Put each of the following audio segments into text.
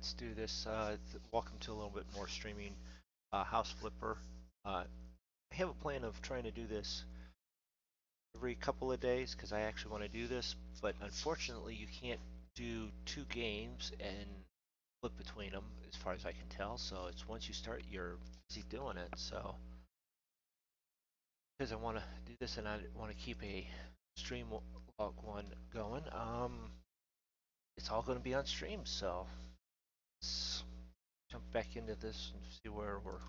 Let's do this. Welcome to a little bit more streaming House Flipper. I have a plan of trying to do this every couple of days because I actually want to do this, but unfortunately, you can't do two games and flip between them, as far as I can tell. So it's once you start, you're busy doing it. So because I want to do this and I want to keep a stream log one going, it's all going to be on stream. So let's jump back into this and see where we're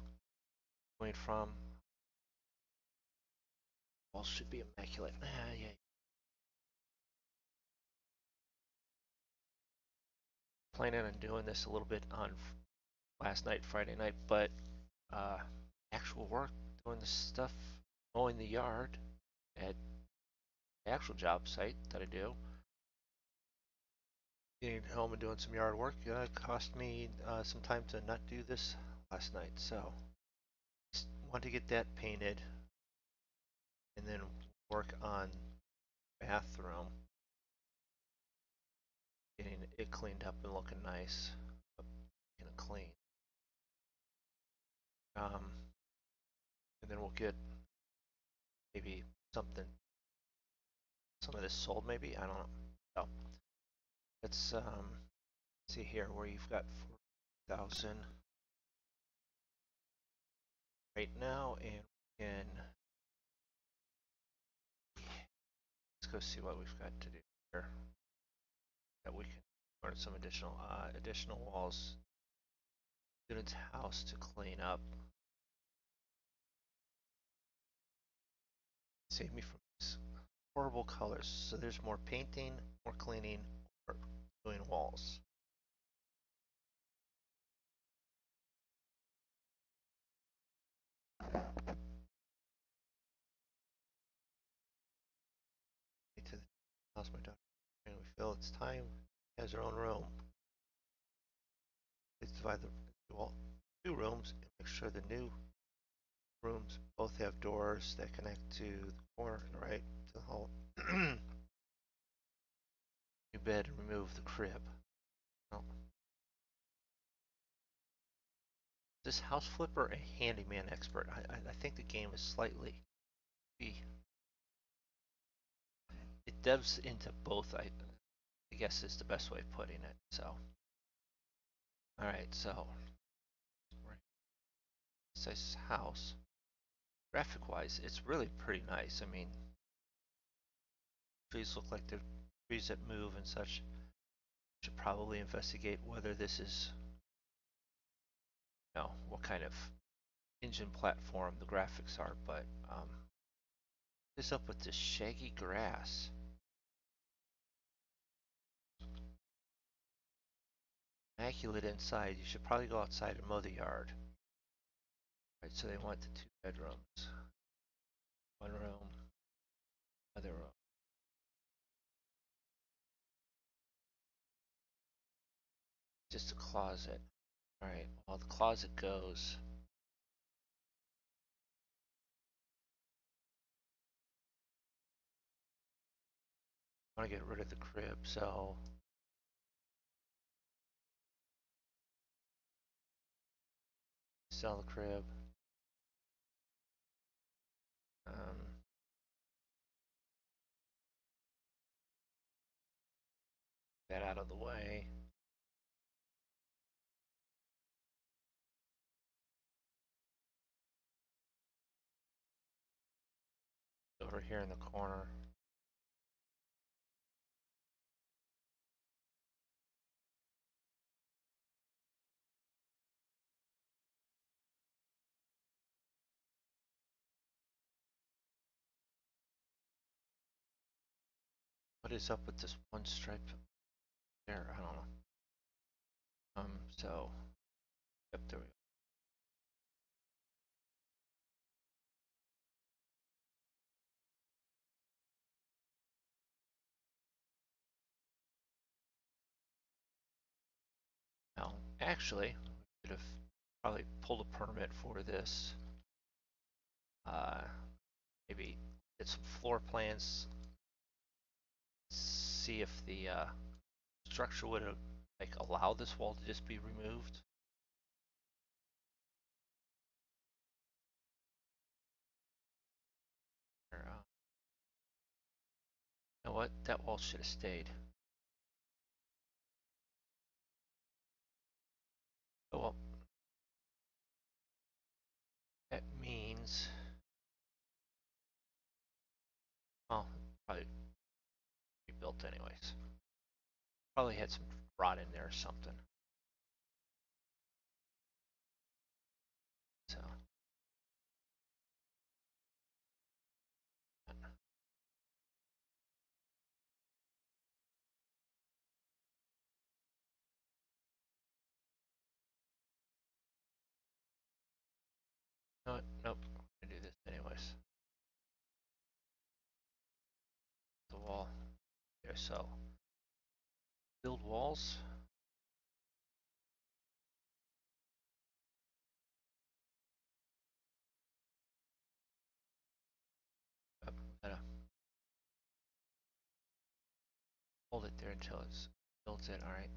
going from. All should be immaculate. Yeah. Planning on doing this a little bit on last night, Friday night, but uh, actual work, doing this stuff, mowing the yard at the actual job site that I do, getting home and doing some yard work, cost me some time to not do this last night. So, just want to get that painted and then work on bathroom, getting it cleaned up and looking nice, and clean. And then we'll get maybe something, some of this sold maybe, I don't know. So let's see here where you've got 4,000 right now, and we can, let's go see what we've got to do here that we can learn some additional walls. Student's house to clean up. Save me from these horrible colors. So there's more painting, more cleaning, or doing walls. To the house, my daughter, and we feel it's time. Has her own room. Let's divide the wall, two rooms, and make sure the new rooms both have doors that connect to the corner and right to the hall. New bed and remove the crib. Well, this house flipper a handyman expert? I think the game is slightly. It devs into both. I guess is the best way of putting it. So, all right. So, size house. Graphic wise, it's really pretty nice. I mean, trees look like they're trees that move and such. Should probably investigate whether this is, what kind of engine platform the graphics are. But what's up with this shaggy grass? Immaculate inside. You should probably go outside and mow the yard. Right. So they want the two bedrooms, one room, other room. Just a closet. Alright, well the closet goes. I want to get rid of the crib, so sell the crib. That out of the way. Over here in the corner. What is up with this one stripe there? I don't know. So, yep, there we go. Now, actually, we could have probably pulled a permit for this. Maybe get some floor plans. See if the structure would like allow this wall to just be removed. Or, you know what? That wall should have stayed. Oh well. That means, well, probably rebuilt anyways. Probably had some rot in there or something. So. No, nope. I'm gonna do this anyways. The wall. There, so. Build walls. Gotta hold it there until it builds it. All right.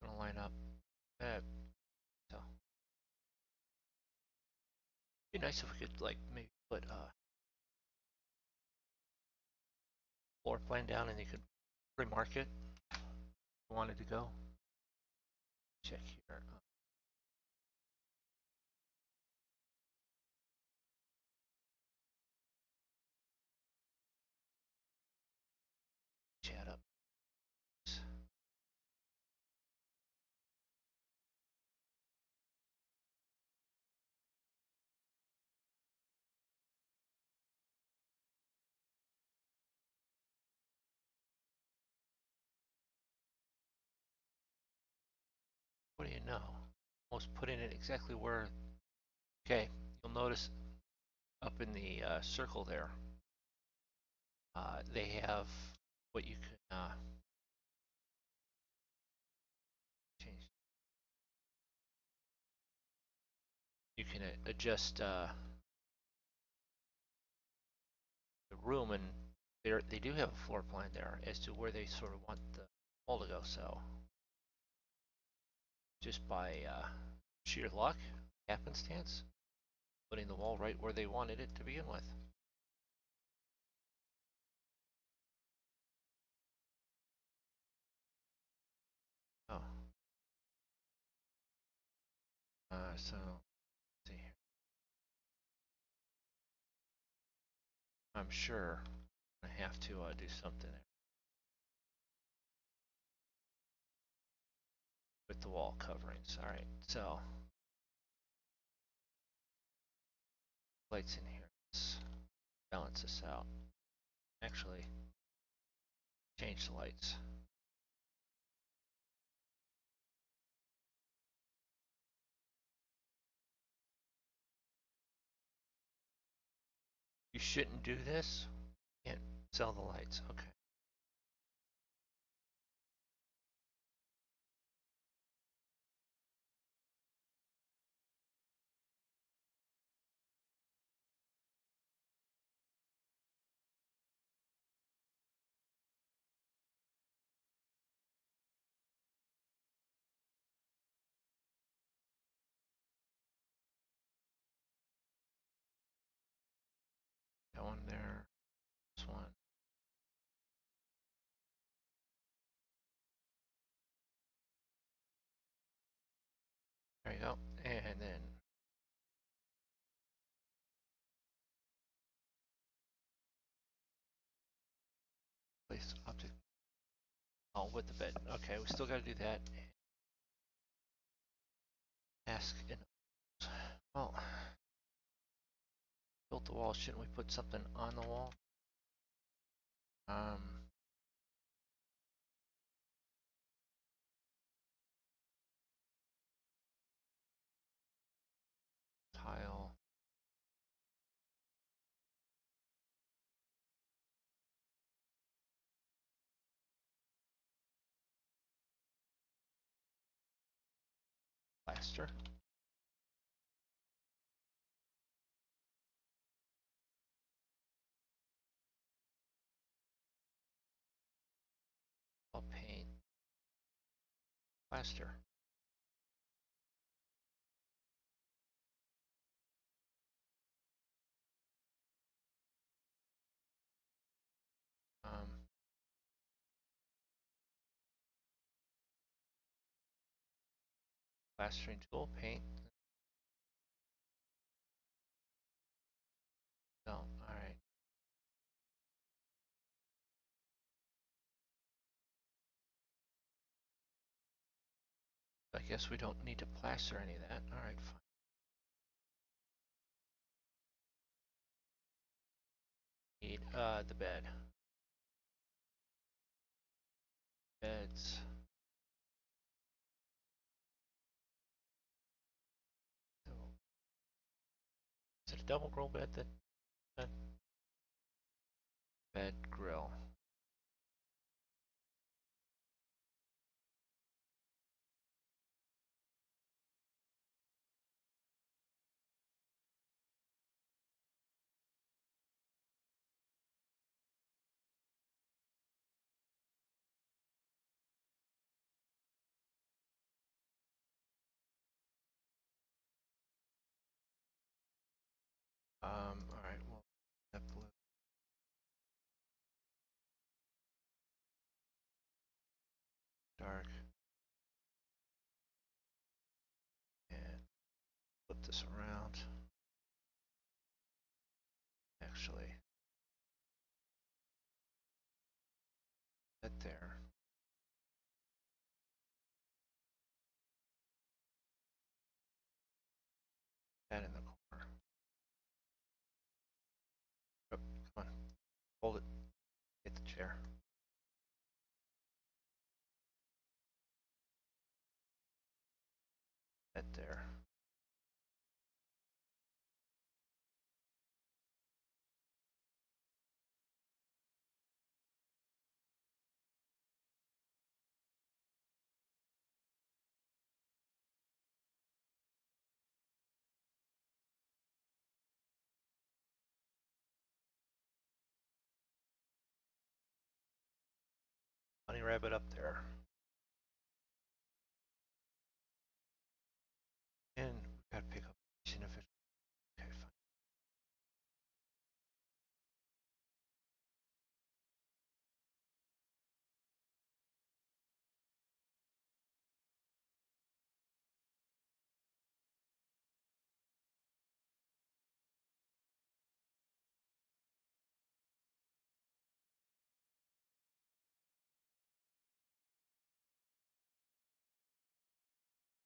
Gonna line up. So. It'd be nice if we could like maybe put floor plan down and you could pre-mark it. Wanted to go. Check here. Chat up. What do you know? Almost put in it exactly where. Okay, you'll notice up in the circle there, they have what you can change. You can adjust the room, and they do have a floor plan there as to where they sort of want the wall to go. So just by sheer luck, happenstance, putting the wall right where they wanted it to begin with. Oh, so let's see here. I'm sure I have to do something there with the wall coverings. All right, so lights in here. Let's balance this out. Actually, change the lights. You shouldn't do this. Can't sell the lights. Okay. That one there. This one. There you go. And then place object. Oh, with the bed. Okay, we still got to do that. Ask in. Well, built the wall. Shouldn't we put something on the wall? Tile. Plaster. plaster. Um, Plastering tool, paint. No, alright. I guess we don't need to plaster any of that. Alright, fine. Need the bed. Beds. So, is it a double grill bed that bed grill? Alright, well, that blue. Dark. And flip this around. Actually, that there. That in the corner. Oh, come on. Hold it. Hit the chair. That there. Bunny rabbit up there. And we gotta pick up inefficient. Okay, fine.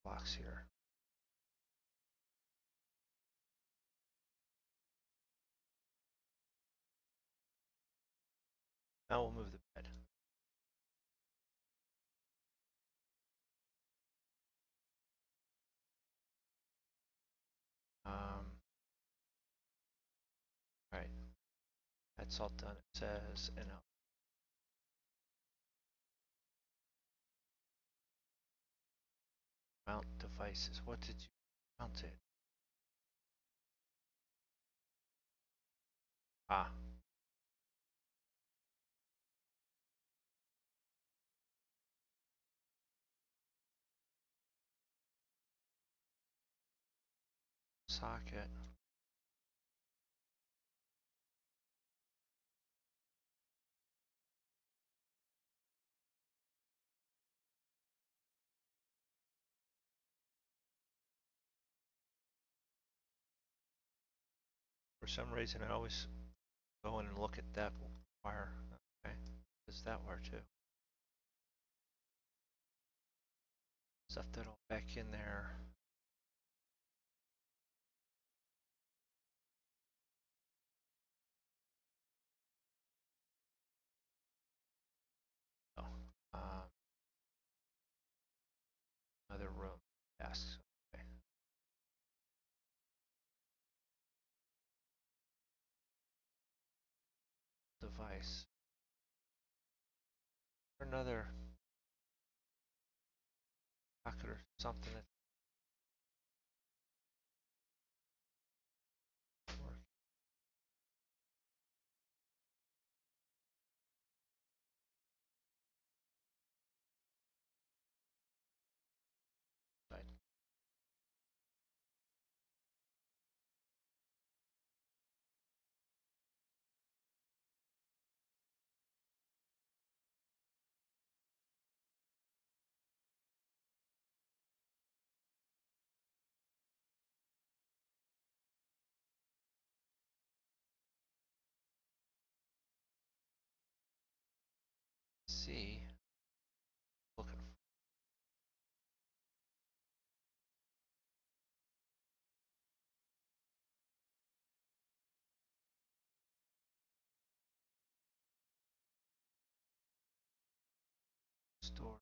Blocks here. Now we'll move the bed. Right. That's all done. It says, and I'll mount devices. What did you mount it? Ah. Socket. For some reason, I always go in and look at that wire. Okay. Does that wire too? Stuff that all back in there. Oh. Another room. Yes. Okay. Device. Another pocket or something that work. see. Looking for store.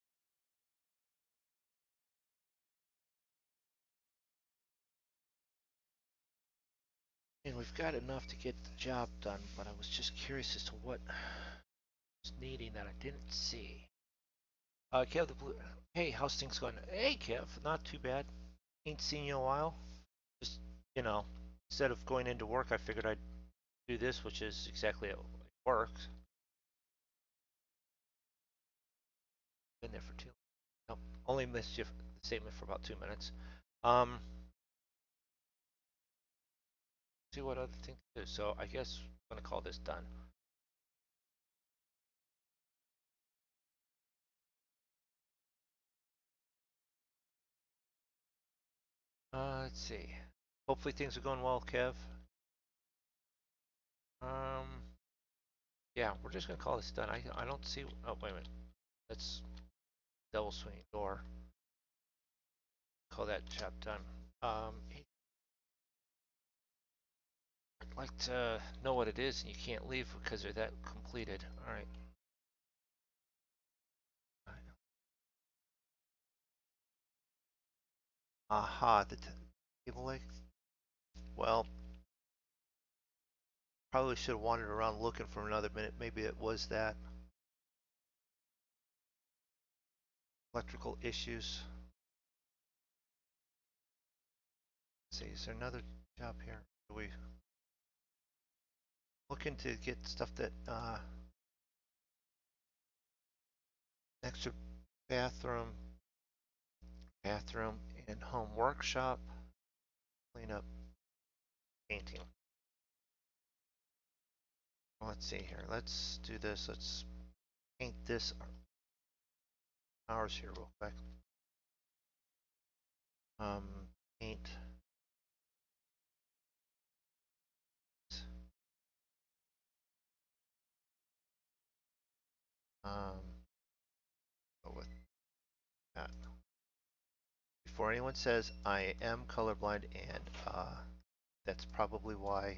And we've got enough to get the job done, but I was just curious as to what was needing that I didn't see. Kev the Blue. Hey, how's things going? Hey, Kev, not too bad. Ain't seen you in a while. Just, you know, instead of going into work, I figured I'd do this, which is exactly at work. Been there for two. Nope, only missed you the statement for about 2 minutes. Um, see what other things to do. So I guess I'm gonna call this done. Let's see. Hopefully things are going well, Kev. Um, yeah, we're just gonna call this done. I don't see. Oh, wait a minute. Let's double swing door. Call that job done. I'd like to know what it is, and you can't leave because they're that completed. All right. Aha, the table leg. Well, probably should have wandered around looking for another minute. Maybe it was that. Electrical issues. Let's see, is there another job here? Are we looking to get stuff that extra bathroom, and home workshop, cleanup, painting. Well, let's see here. Let's do this. Let's paint this ours here real quick. Um, paint. Um, go with that. Before anyone says I am colorblind, and that's probably why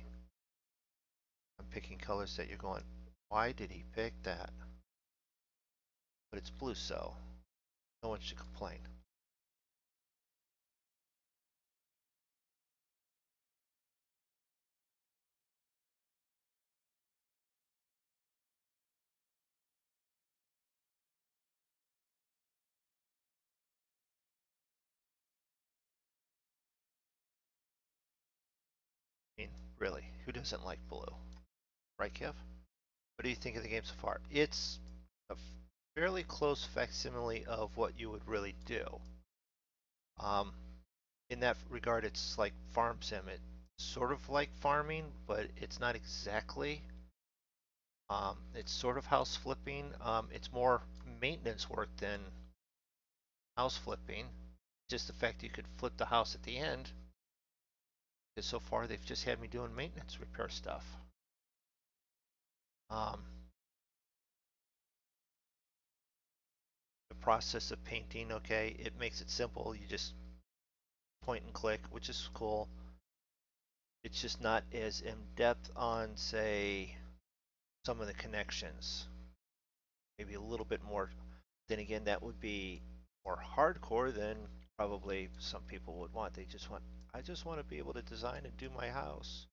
I'm picking colors that you're going, why did he pick that? But it's blue, so no one should complain. I mean, really, who doesn't like blue? Right, Kev? What do you think of the game so far? It's a fairly close facsimile of what you would really do. Um, in that regard, it's like Farm Sim. It's sort of like farming, but it's not exactly. It's sort of house flipping. It's more maintenance work than house flipping. Just the fact that you could flip the house at the end. Because so far they've just had me doing maintenance repair stuff. Um, the process of painting, okay, it makes it simple. You just point and click, which is cool. It's just not as in depth on, say, some of the connections. Maybe a little bit more. Then again, that would be more hardcore than probably some people would want. They just want, I just want to be able to design and do my house.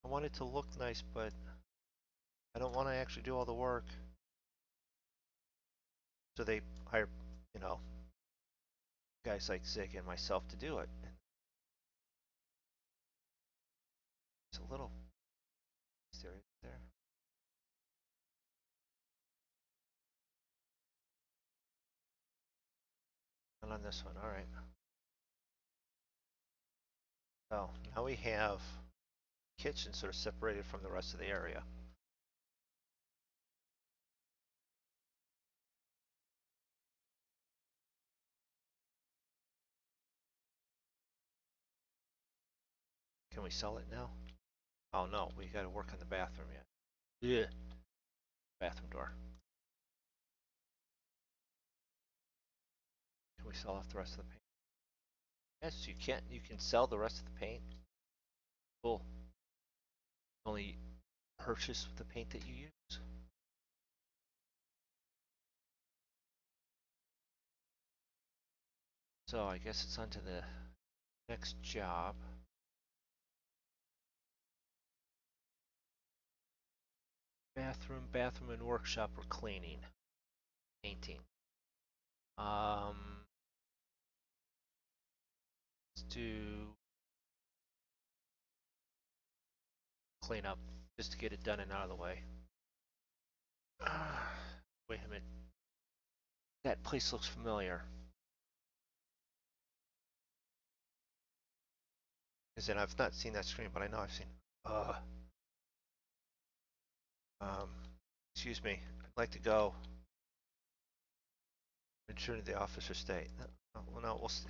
I want it to look nice, but I don't want to actually do all the work. So they hire, you know, guys like Zig and myself to do it. And it's a little serious there. And on this one, all right. So now we have kitchen sort of separated from the rest of the area. Can we sell it now? Oh no, we got to work on the bathroom yet. Yeah. Bathroom door. Can we sell off the rest of the paint? Yes, you can. You can sell the rest of the paint. Cool. Only purchase the paint that you use. So I guess it's on to the next job. Bathroom and workshop or cleaning. Painting. Let's do cleanup just to get it done and out of the way. Wait a minute. That place looks familiar. As in, I've not seen that screen, but I know I've seen. Uh, um, excuse me. I'd like to go. Return to the office or stay. Well, no, we'll stay.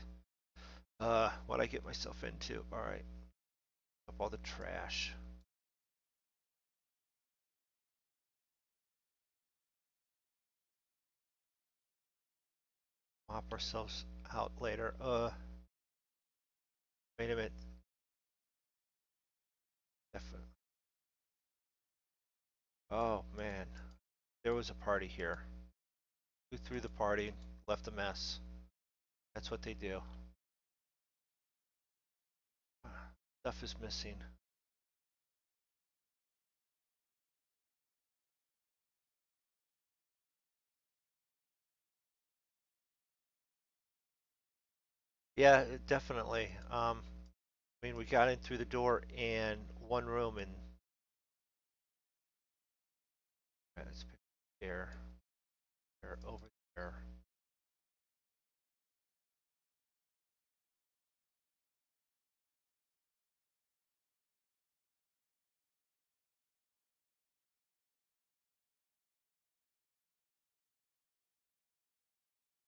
What I get myself into. All right. Up all the trash. Mop ourselves out later. Wait a minute. Oh man, there was a party here. Who threw the party? Left a mess. That's what they do. Stuff is missing. Yeah, definitely. I mean, we got in through the door and one room, and let's pick there, there, over there.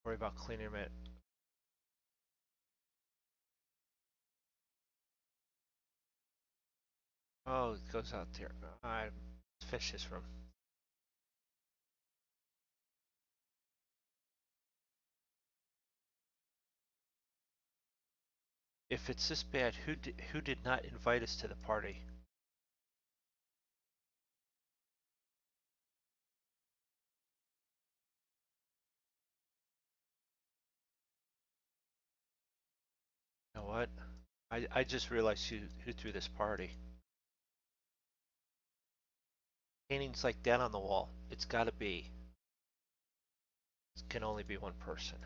Worry about cleaning it. Oh, it goes out there. Let's finish this room. If it's this bad, who did not invite us to the party? You know what? I just realized who threw this party. Paintings like that on the wall. It's gotta be. It can only be one person.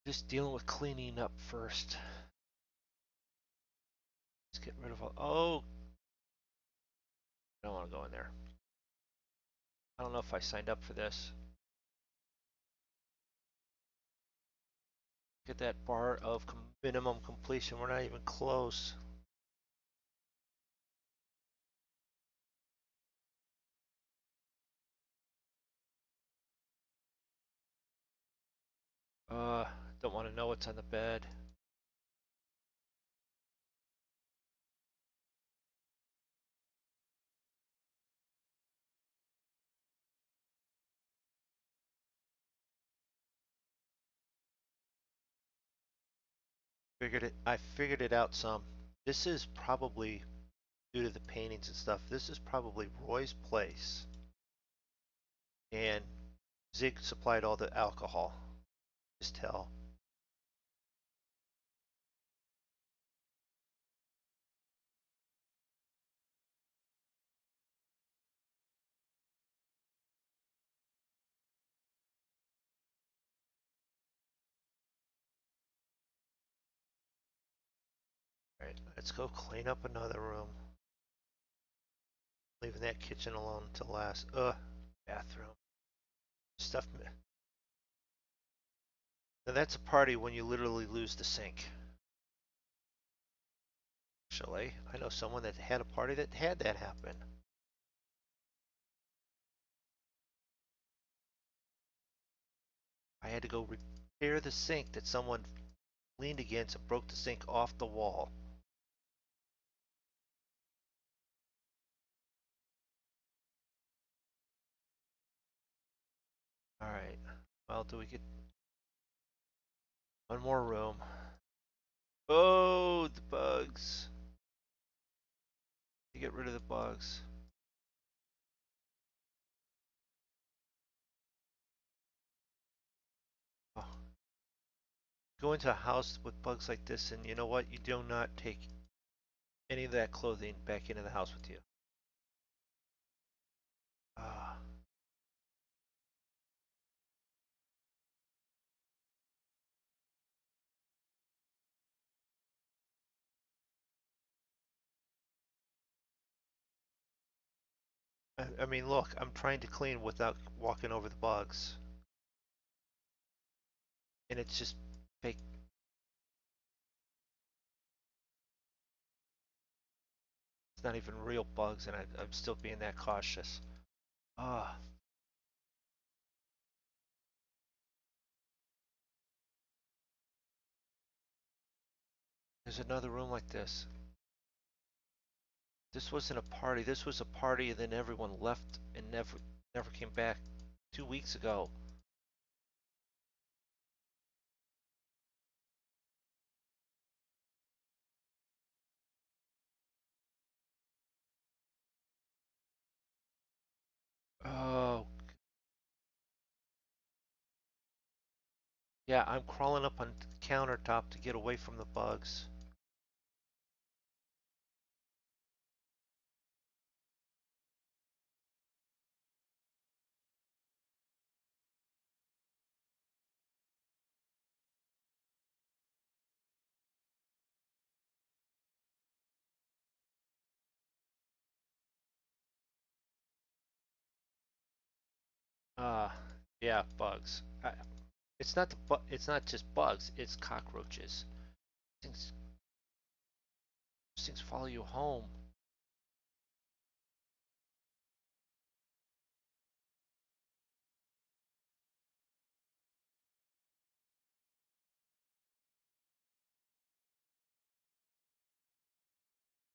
Just dealing with cleaning up first. Let's get rid of all. Oh, I don't want to go in there. I don't know if I signed up for this. Get that bar of minimum completion. We're not even close. Uh, don't want to know what's on the bed. I figured it out some. This is probably due to the paintings and stuff. This is probably Roy's place, and Zig supplied all the alcohol. Just tell. All right, let's go clean up another room. Leaving that kitchen alone to last. Bathroom. Stuff. Now that's a party when you literally lose the sink. Actually, I know someone that had a party that had that happen. had to go repair the sink that someone leaned against and broke the sink off the wall. All right. Well, do we get one more room? Oh, the bugs. You get rid of the bugs. Oh. Go into a house with bugs like this, and you know what? You do not take any of that clothing back into the house with you. Ah. I mean, look, I'm trying to clean without walking over the bugs. And it's just fake. It's not even real bugs, and I'm still being that cautious. Ah, there's another room like this. This wasn't a party. This was a party, and then everyone left and never came back 2 weeks ago. Oh, yeah, I'm crawling up on the countertop to get away from the bugs. Ah, yeah, bugs. It's not it's not just bugs. It's cockroaches. Things, things follow you home.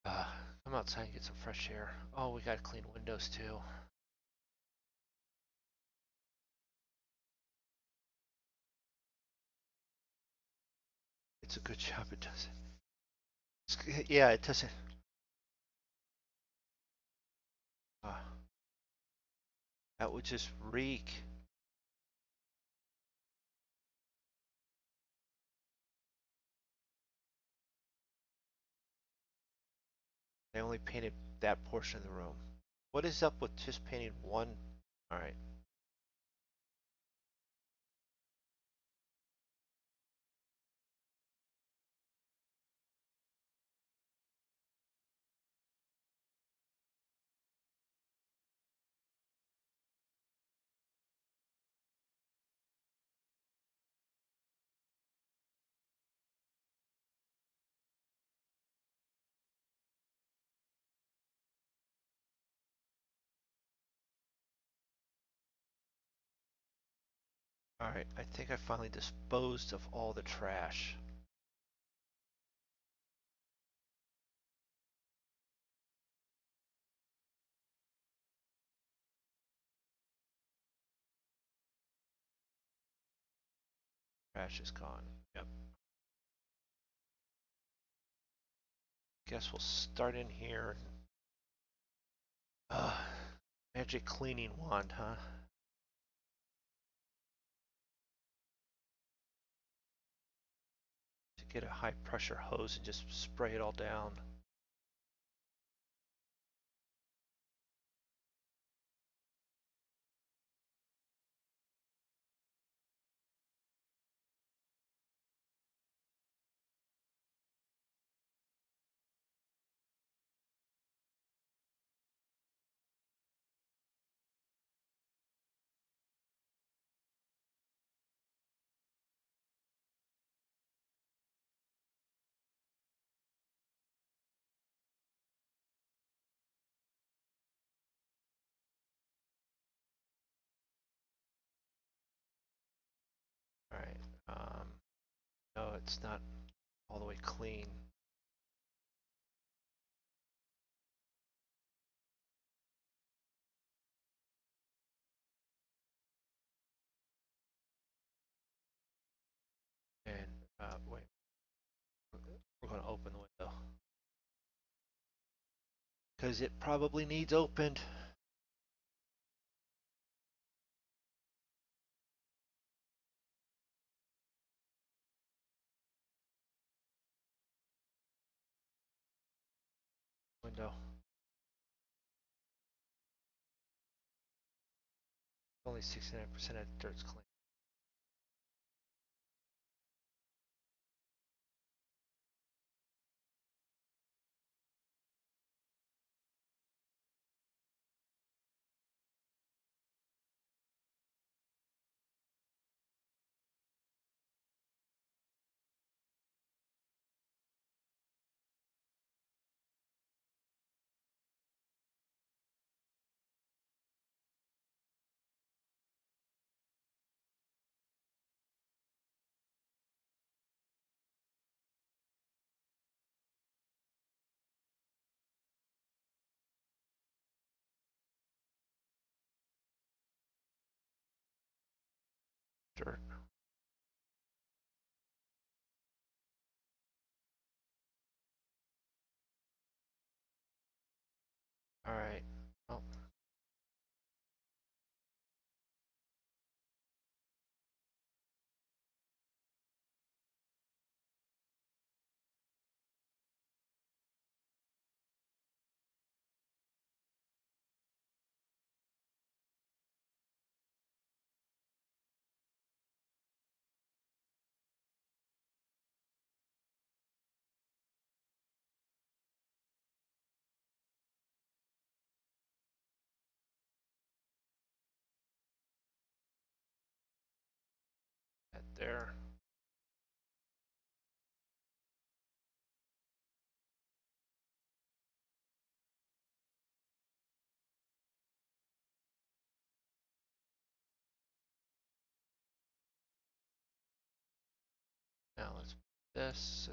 Come outside and get some fresh air. Oh, we gotta clean windows too. It's a good job. It does it. Yeah, it doesn't. Uh, that would just reek. They only painted that portion of the room. What is up with just painting one? All right. All right. I think I finally disposed of all the trash. Trash is gone. Yep. Guess we'll start in here. Uh, magic cleaning wand, huh? To get a high pressure hose and just spray it all down. it's not all the way clean. And wait, we're going to open the window because it probably needs opened. Window. Only 69% of the dirt's clean. Dirt. All right. Oh. That there. Now let's put this.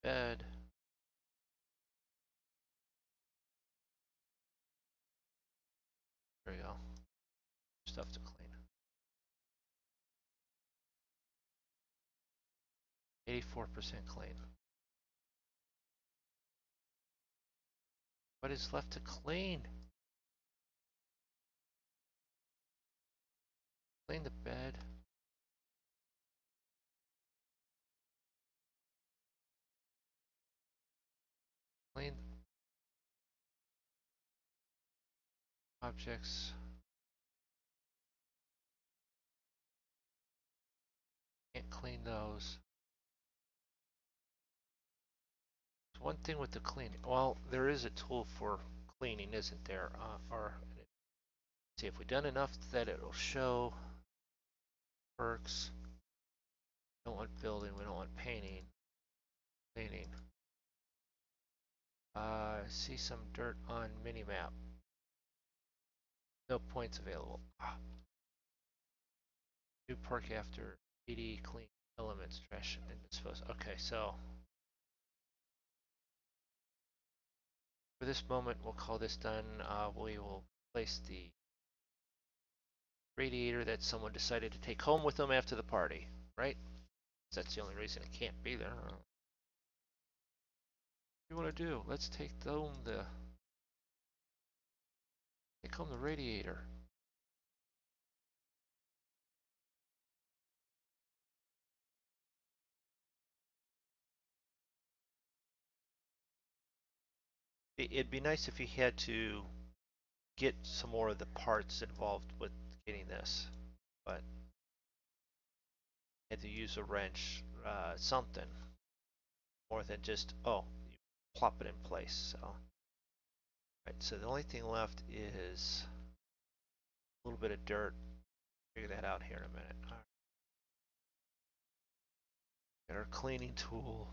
Bed. There we go. Stuff to clean. 84% clean. What is left to clean? Clean the bed. Clean objects. Can't clean those. One thing with the cleaning, well, there is a tool for cleaning, isn't there? Or see if we've done enough that it'll show perks. We don't want building, we don't want painting. Cleaning. See some dirt on minimap. No points available. New perk after 80 clean elements, trash and dispose. Okay, so for this moment, we'll call this done. We will place the radiator that someone decided to take home with them after the party, right? That's the only reason it can't be there. What do you want to do? Let's take home the radiator. It'd be nice if you had to get some more of the parts involved with getting this, but had to use a wrench, something more than just, oh, you plop it in place. So, right, so the only thing left is a little bit of dirt. Figure that out here in a minute. All right. Get our cleaning tool.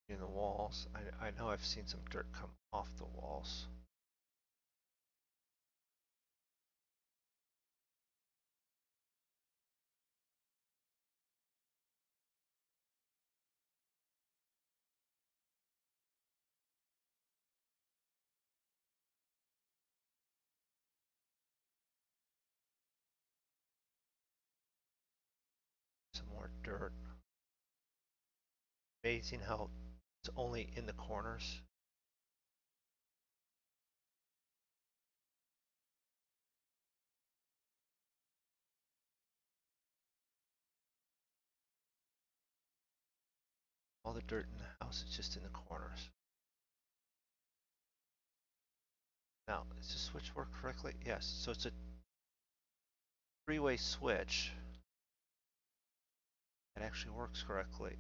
in the walls. I know I've seen some dirt come off the walls. Some more dirt. Amazing how it's only in the corners. All the dirt in the house is just in the corners. Now, does the switch work correctly? Yes, so it's a three-way switch. It actually works correctly,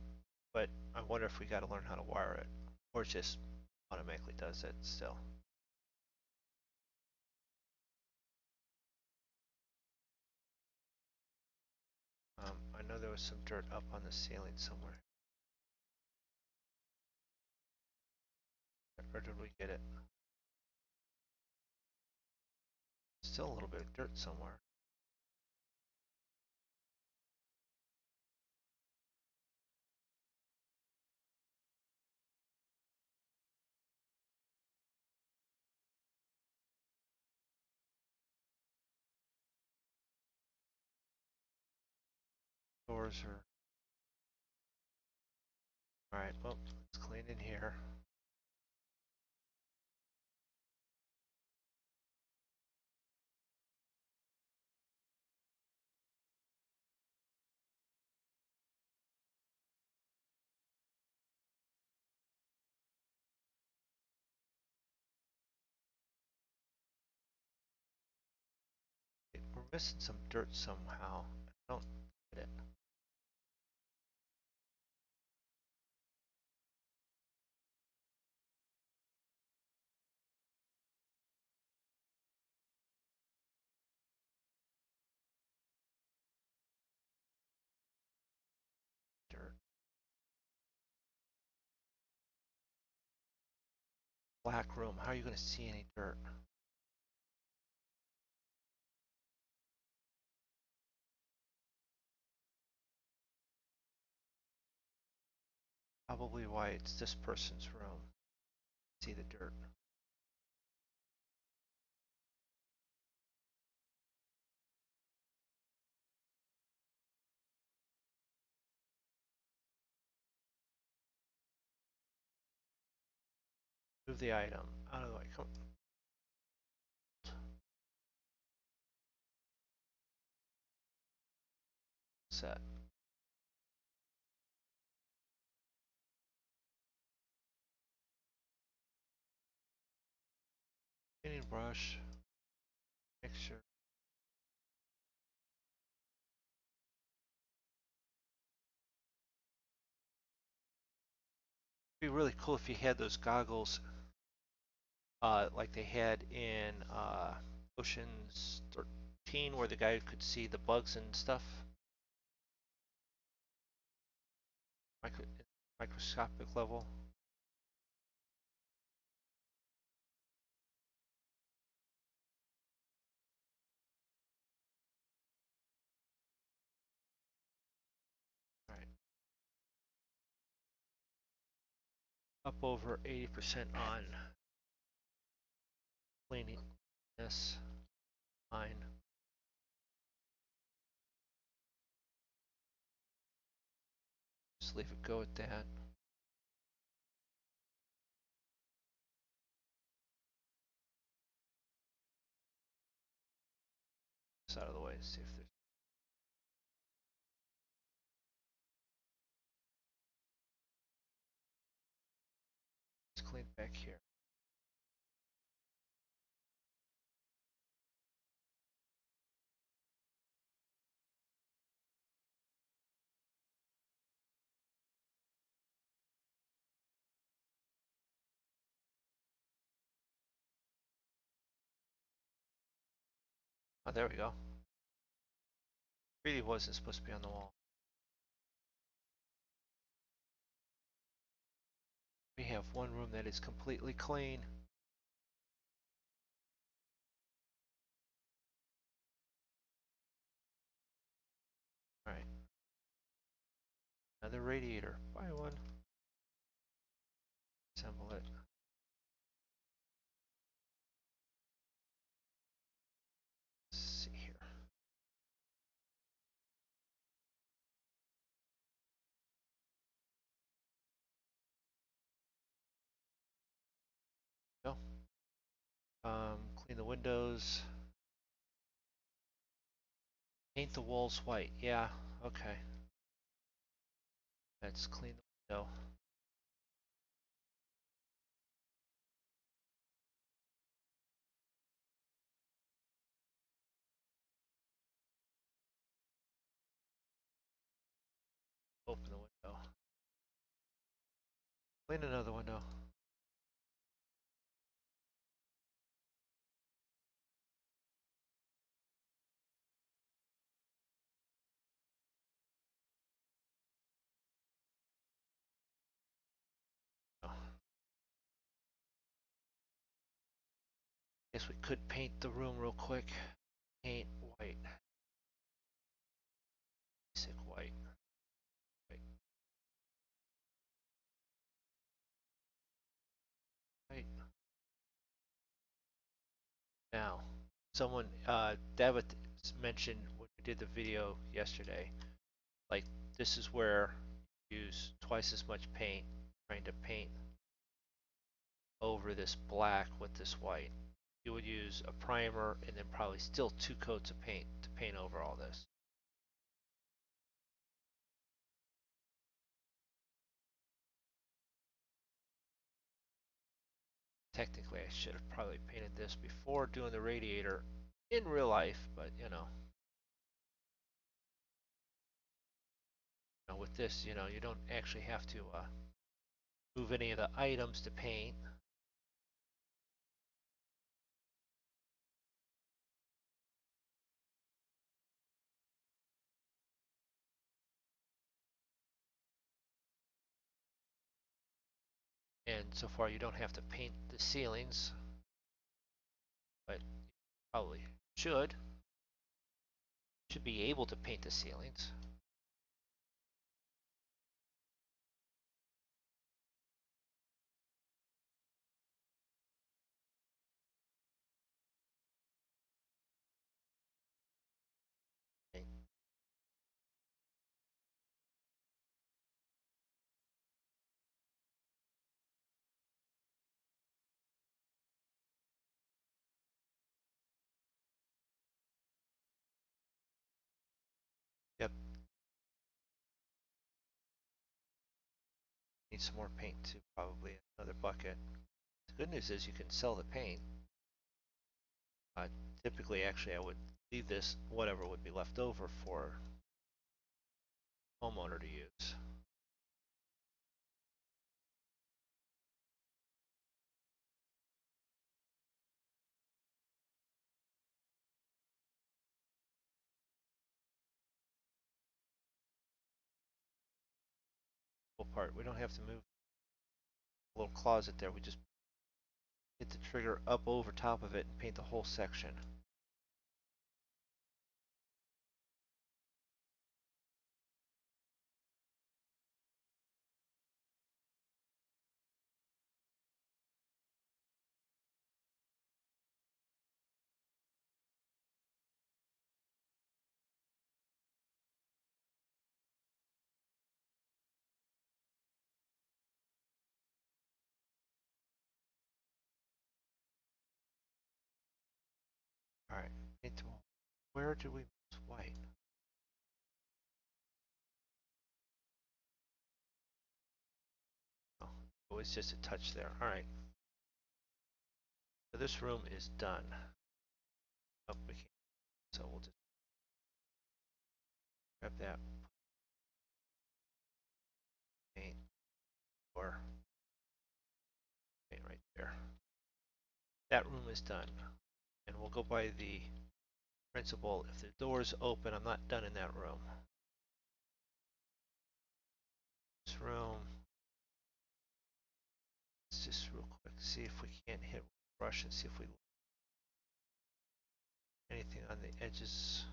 but I wonder if we got to learn how to wire it, or it just automatically does it still. I know there was some dirt up on the ceiling somewhere. Or did we get it? Still a little bit of dirt somewhere. Doors are... Alright, well, let's clean in here. We're missing some dirt somehow. I don't get it. Dirt. Black room. How are you going to see any dirt? Probably why it's this person's room. See the dirt. Move the item out of the way. Come. Set. Cleaning brush. Mixture. It'd be really cool if you had those goggles like they had in Ocean's 13 where the guy could see the bugs and stuff. Microscopic level. Alright. Up over 80% on cleaning this. Fine. Just leave it go at that. This out of the way, see if there's... Let's clean back here. Oh, there we go. Really wasn't supposed to be on the wall. We have one room that is completely clean. All right. Another radiator. Buy one. Assemble it. Let's see here. Go. Clean the windows. Paint the walls white. Yeah, okay. Let's clean the window. Open the window. Clean another window. Oh. Guess we could paint the room real quick. Paint white. Basic white. White. White. Now, someone, David mentioned when we did the video yesterday, like this is where you use twice as much paint, trying to paint over this black with this white. You would use a primer and then probably still 2 coats of paint to paint over all this. Technically, I should have probably painted this before doing the radiator in real life, but you know, with this, you don't actually have to move any of the items to paint. And so far, you don't have to paint the ceilings, but you probably should. Should be able to paint the ceilings. Yep. Need some more paint too, probably another bucket. The good news is you can sell the paint. Typically, actually, I would leave this, whatever would be left over for homeowner to use. Part. We don't have to move a little closet there. We just hit the trigger up over top of it and paint the whole section. All right. Where do we miss white? Oh, it's just a touch there. All right. So this room is done. Oh, we can't. So we'll just grab that paint or paint right there. That room is done. And we'll go by the principle, if the door's open, I'm not done in that room. This room, this real quick, see if we can't hit brush and see if we anything on the edges.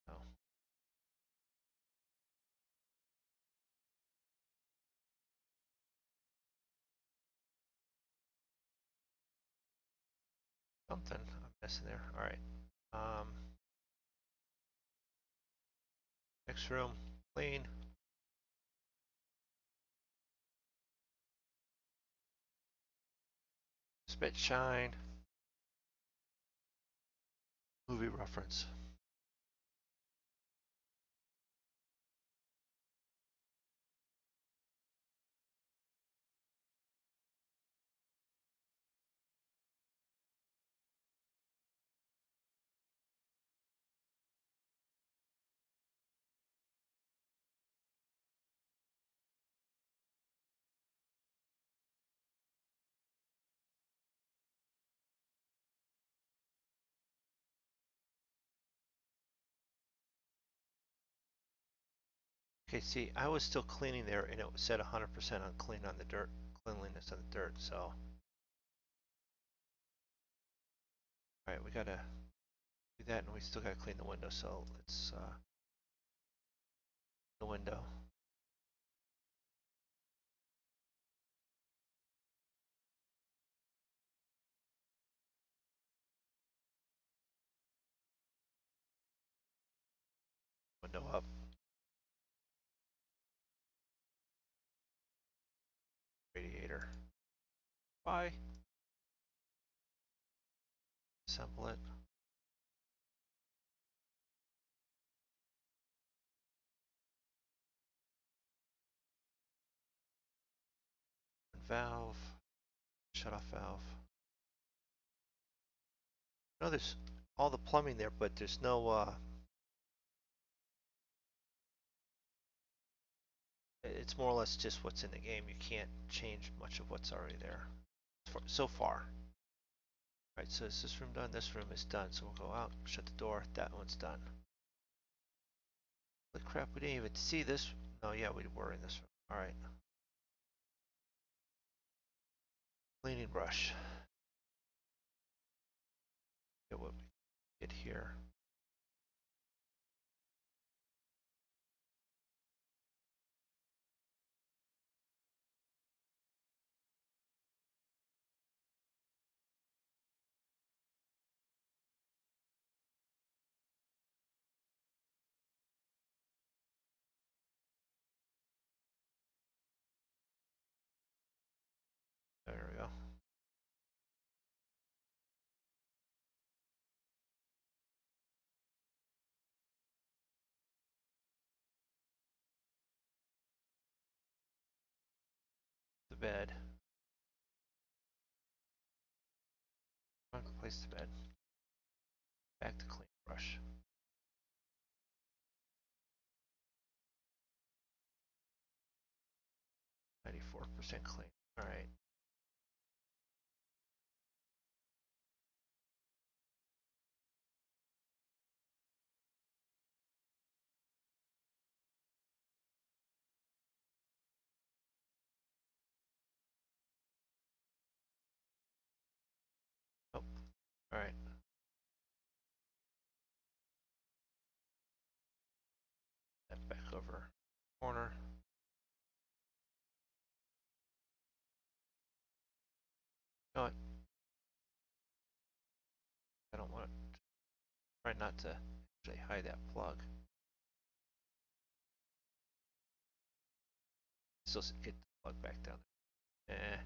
No. Something I'm missing there. All right. Next room, clean. Spit shine. Movie reference. Okay, see, I was still cleaning there and it said 100% on clean on the dirt, cleanliness on the dirt, so. All right, we gotta do that and we still gotta clean the window, so let's, the window. Window up. Radiator. Bye. Assemble it. Valve. Shut off valve. No, there's all the plumbing there, but there's no, it's more or less just what's in the game. You can't change much of what's already there. So far. Alright, so is this room done? This room is done. So we'll go out, shut the door. That one's done. Holy crap, we didn't even see this. No, yeah, we were in this room. Alright. Cleaning brush. Get what we get here. There we go. The bed. Place the bed. Back to clean brush. 94% clean. Alright. Oh, alright. That back over corner. You know what? I don't want to try not to actually hide that plug. Still get the plug back down there. Eh.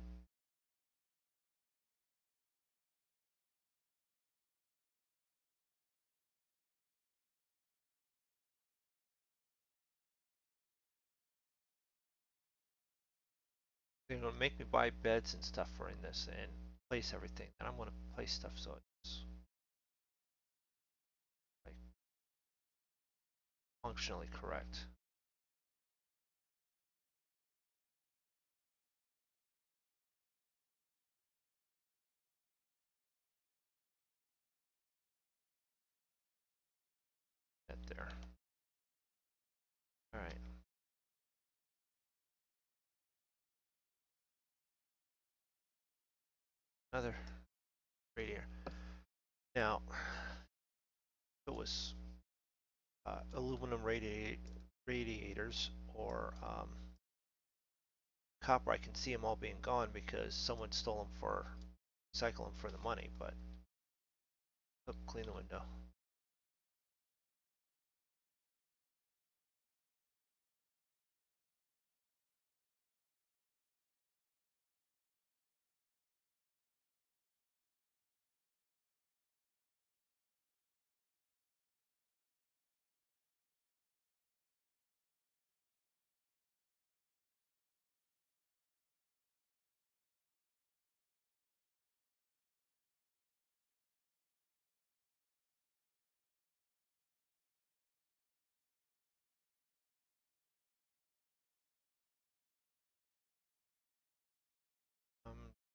They're gonna make me buy beds and stuff for in this and place everything. And I'm gonna place stuff so it's like functionally correct. That there. another radiator. Now, if it was aluminum radiators or copper, I can see them all being gone because someone stole them for recycle them for the money. But oh, clean the window.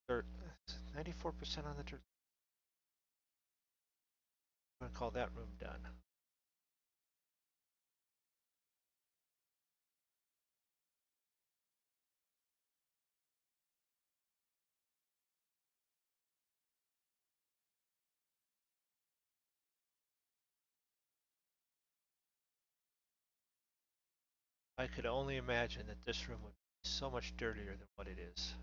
Dirt, 94% on the dirt. I'm gonna call that room done. I could only imagine that this room would be so much dirtier than what it is.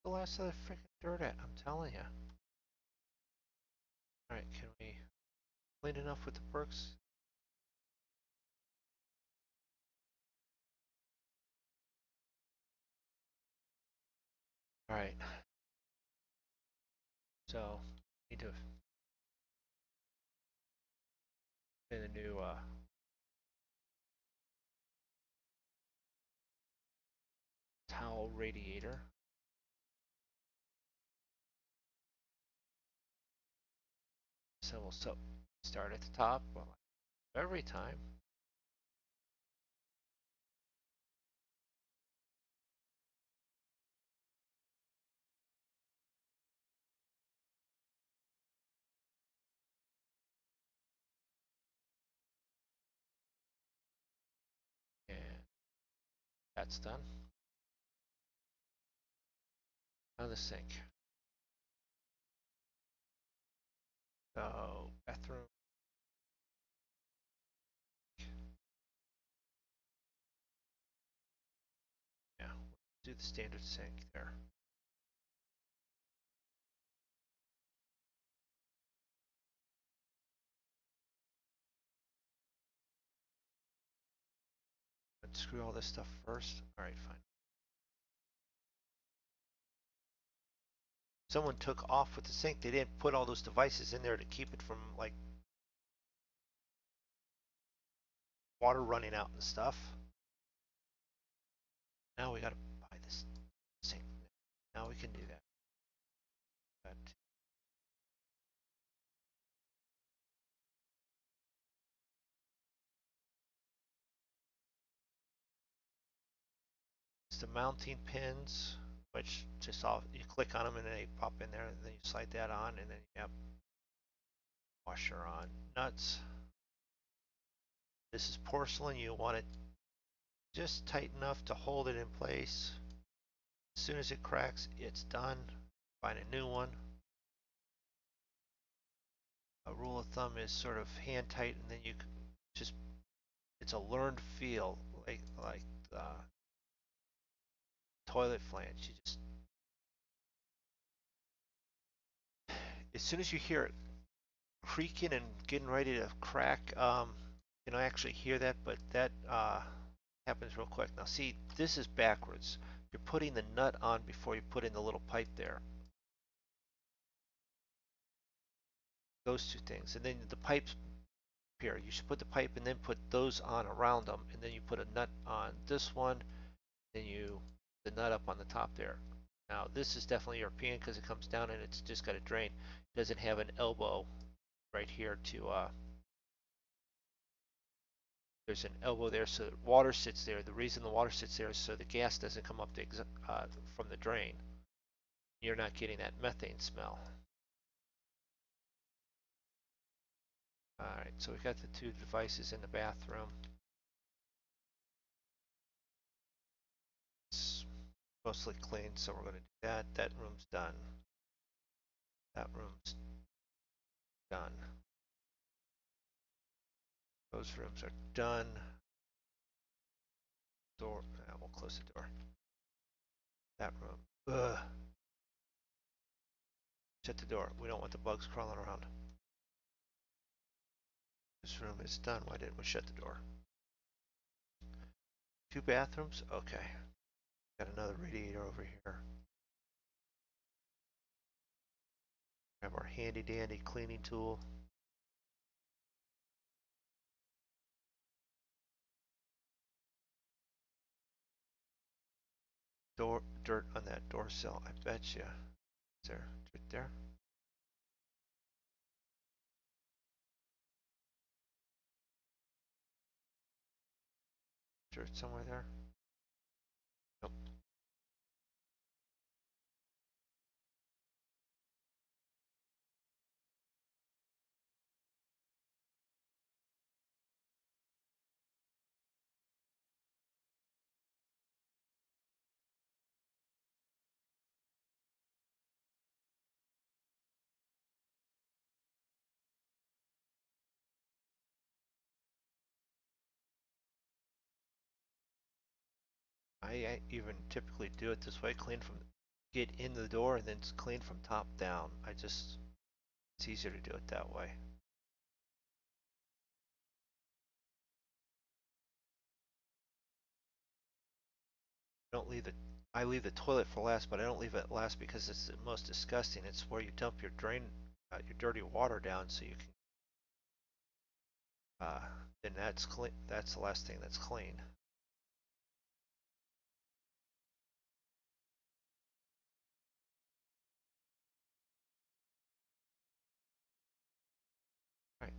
The last of the freaking dirt at, I'm telling you. Alright, can we clean enough with the perks? Alright. So, need to get a new towel radiator. So we'll start at the top, well, every time. And that's done. Now the sink. So, bathroom. Yeah, do the standard sink there. Screw all this stuff first. Alright, fine. Someone took off with the sink. They didn't put all those devices in there to keep it from like water running out and stuff. Now we gotta buy this sink. Now we can do that. But it's the mounting pins, which just off you click on them and they pop in there, and then you slide that on, and then you have washer on. Nuts. This is porcelain. You want it just tight enough to hold it in place. As soon as it cracks, it's done. Find a new one. A rule of thumb is sort of hand tight, and then you just, it's a learned feel, like toilet flange. You just, as soon as you hear it creaking and getting ready to crack, you know, actually hear that, but that happens real quick. Now see, this is backwards. You're putting the nut on before you put in the little pipe there. Those two things, and then the pipes here. You should put the pipe and then put those on around them, and then you put a nut on this one, then you the nut up on the top there. Now this is definitely European because it comes down and it's just got a drain. It doesn't have an elbow right here to there's an elbow there, so water sits there. The reason the water sits there is so the gas doesn't come up from the drain. You're not getting that methane smell. All right, so we got the two devices in the bathroom. It's mostly clean, so we're going to do that. That room's done. That room's done. Those rooms are done. Door, we'll close the door. That room, ugh. Shut the door. We don't want the bugs crawling around. This room is done. Why didn't we shut the door? Two bathrooms? Okay. Got another radiator over here. Have our handy dandy cleaning tool. Dirt on that door sill. I bet you. Is there dirt there? Dirt somewhere there? Nope. I even typically do it this way, clean from, get in the door and then clean from top down. It's easier to do it that way. Don't leave the, I leave the toilet for last, but I don't leave it last because it's the most disgusting. It's where you dump your your dirty water down so you can, then that's clean, that's the last thing that's clean. All right,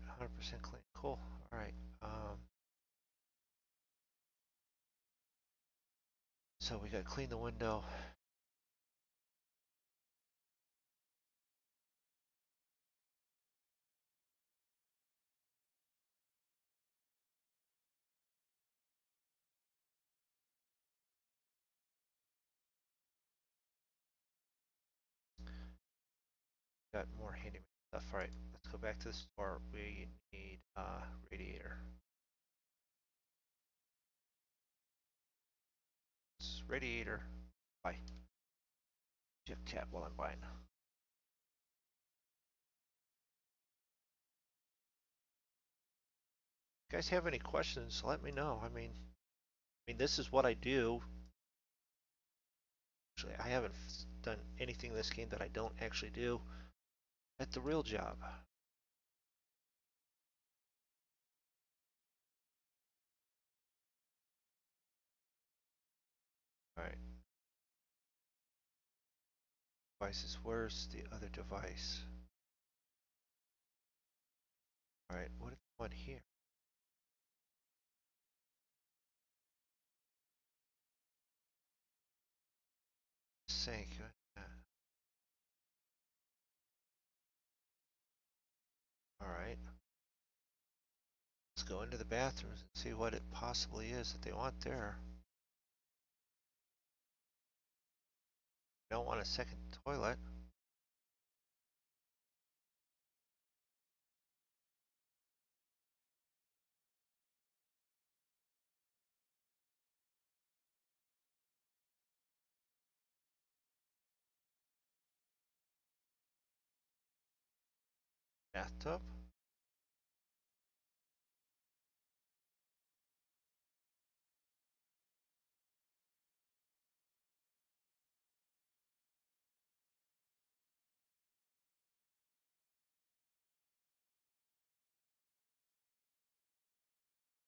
100% clean, cool. All right, so we gotta clean the window. Got more handyman stuff. All right, let's go back to the store. We need radiator. It's radiator. Buy. Shift tab while I'm buying. If you guys have any questions, let me know. I mean, this is what I do. Actually, I haven't done anything in this game that I don't actually do at the real job. All right. Devices. Where's the other device? All right. What if one here? Sink. All right. Let's go into the bathrooms and see what it possibly is that they want there. Don't want a second toilet. Bathtub.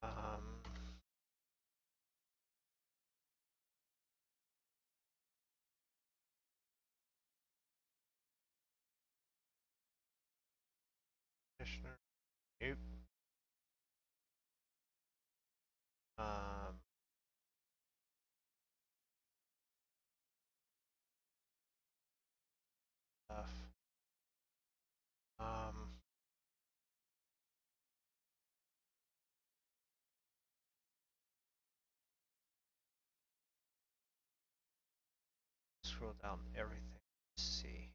Um, scroll down everything. Let's see.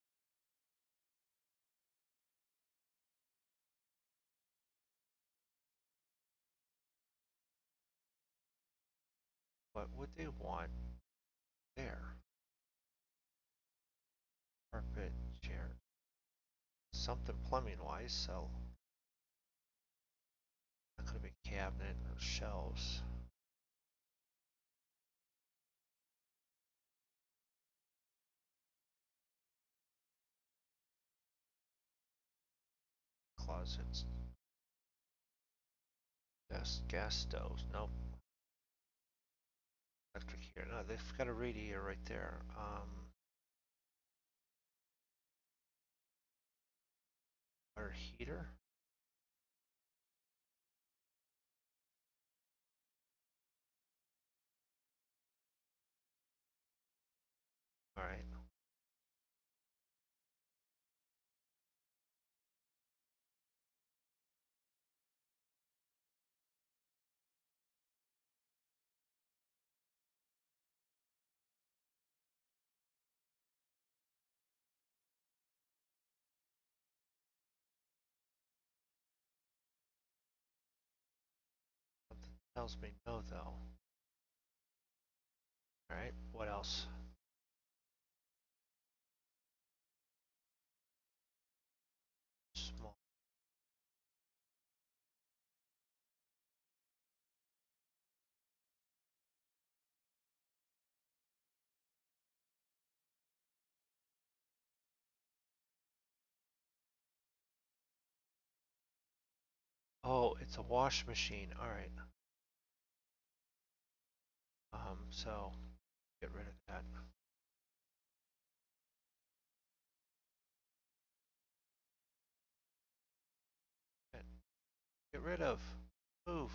What would they want there? Carpet, chair, something plumbing wise, so not gonna be cabinet or shelves. Closets. Gas stoves. Nope. Electric here. No, they've got a radiator right there. Water heater. All right. Something tells me no though. All right. What else? Small. Oh, it's a wash machine. All right. So get rid of that. Get rid of. Move.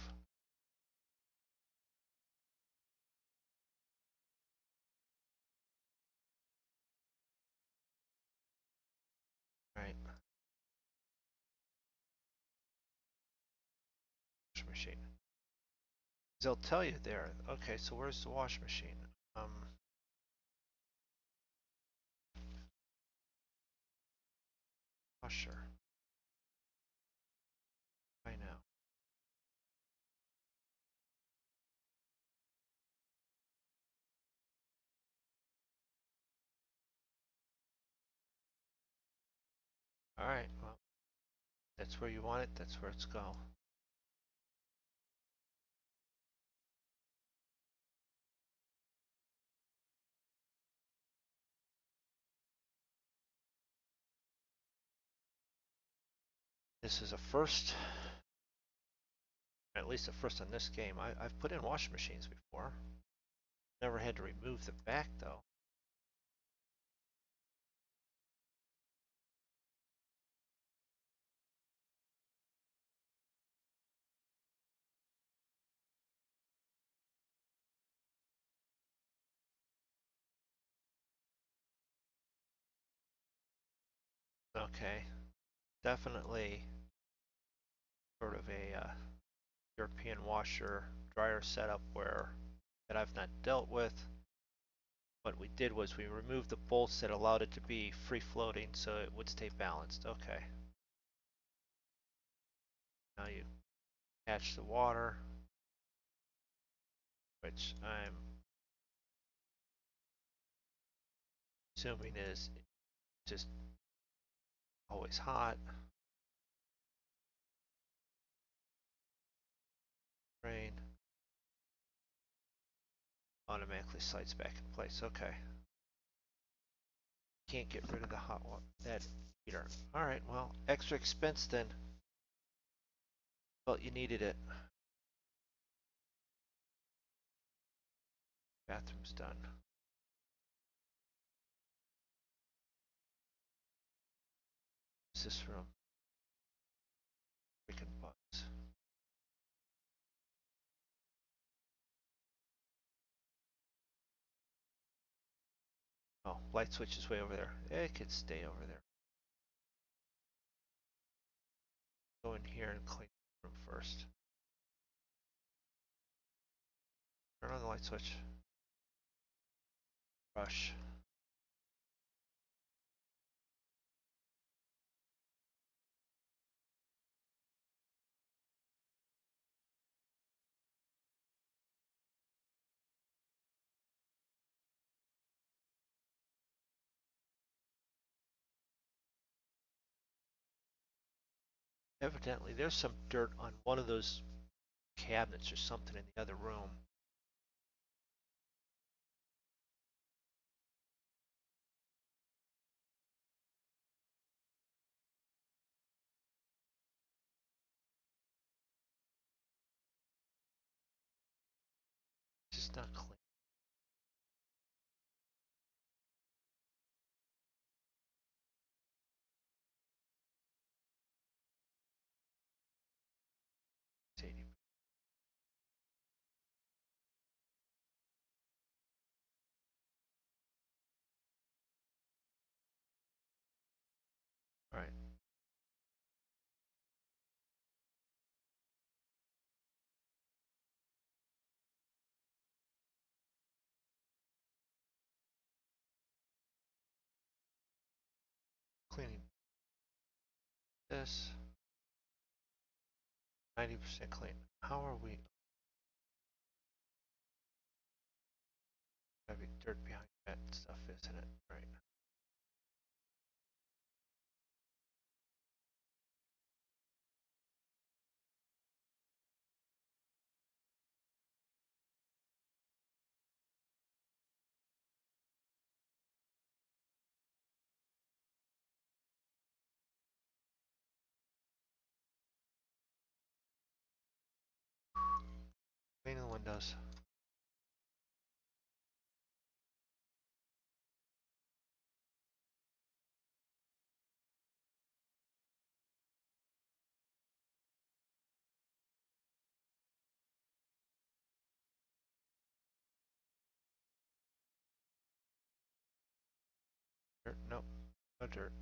All right. Wash machine. They'll tell you there. Okay, so where's the wash machine? Washer. I know. All right. Well, that's where you want it. That's where it's go. This is a first, at least a first on this game. I've put in washing machines before. Never had to remove the back though. Okay, definitely sort of a European washer dryer setup where that I've not dealt with. What we did was we removed the bolts that allowed it to be free floating so it would stay balanced. Okay. Now you catch the water, which I'm assuming is just always hot. Rain automatically slides back in place. Okay. Can't get rid of the hot water, that heater. All right, well, extra expense then. Well, you needed it. Bathroom's done. What's this room? Freaking bugs. Oh, light switch is way over there. It could stay over there. Go in here and clean the room first. Turn on the light switch. Brush. Evidently, there's some dirt on one of those cabinets or something in the other room. It's just not clean. It's 80. All right. Cleaning this. 90% clean. How are we? Gotta be dirt behind that stuff, isn't it? Right. Cleaning the windows. Dirt. Nope. No dirt.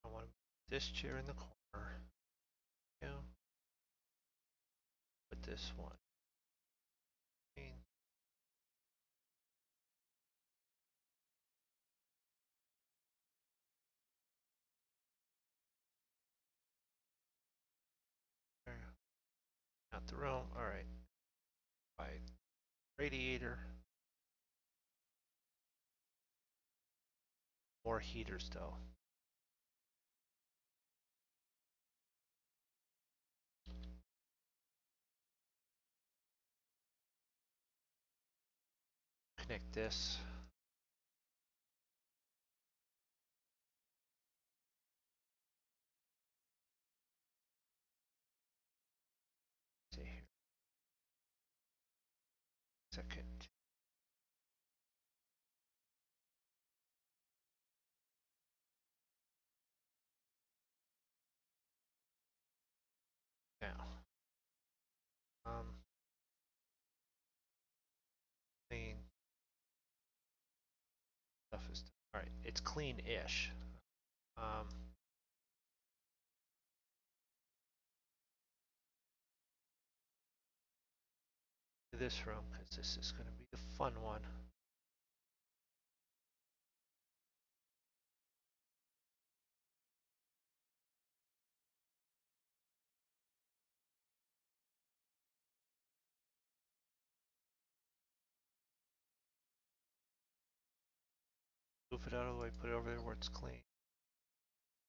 I want this chair in the corner. Yeah. Put this one. Clean. There. Out the room. All right. By radiator. More heaters though. Connect this. See here. Second. Now. Clean. Stuff is. All right. It's clean-ish. Um. This room because this is going to be the fun one. Move it out of the way, put it over there where it's clean.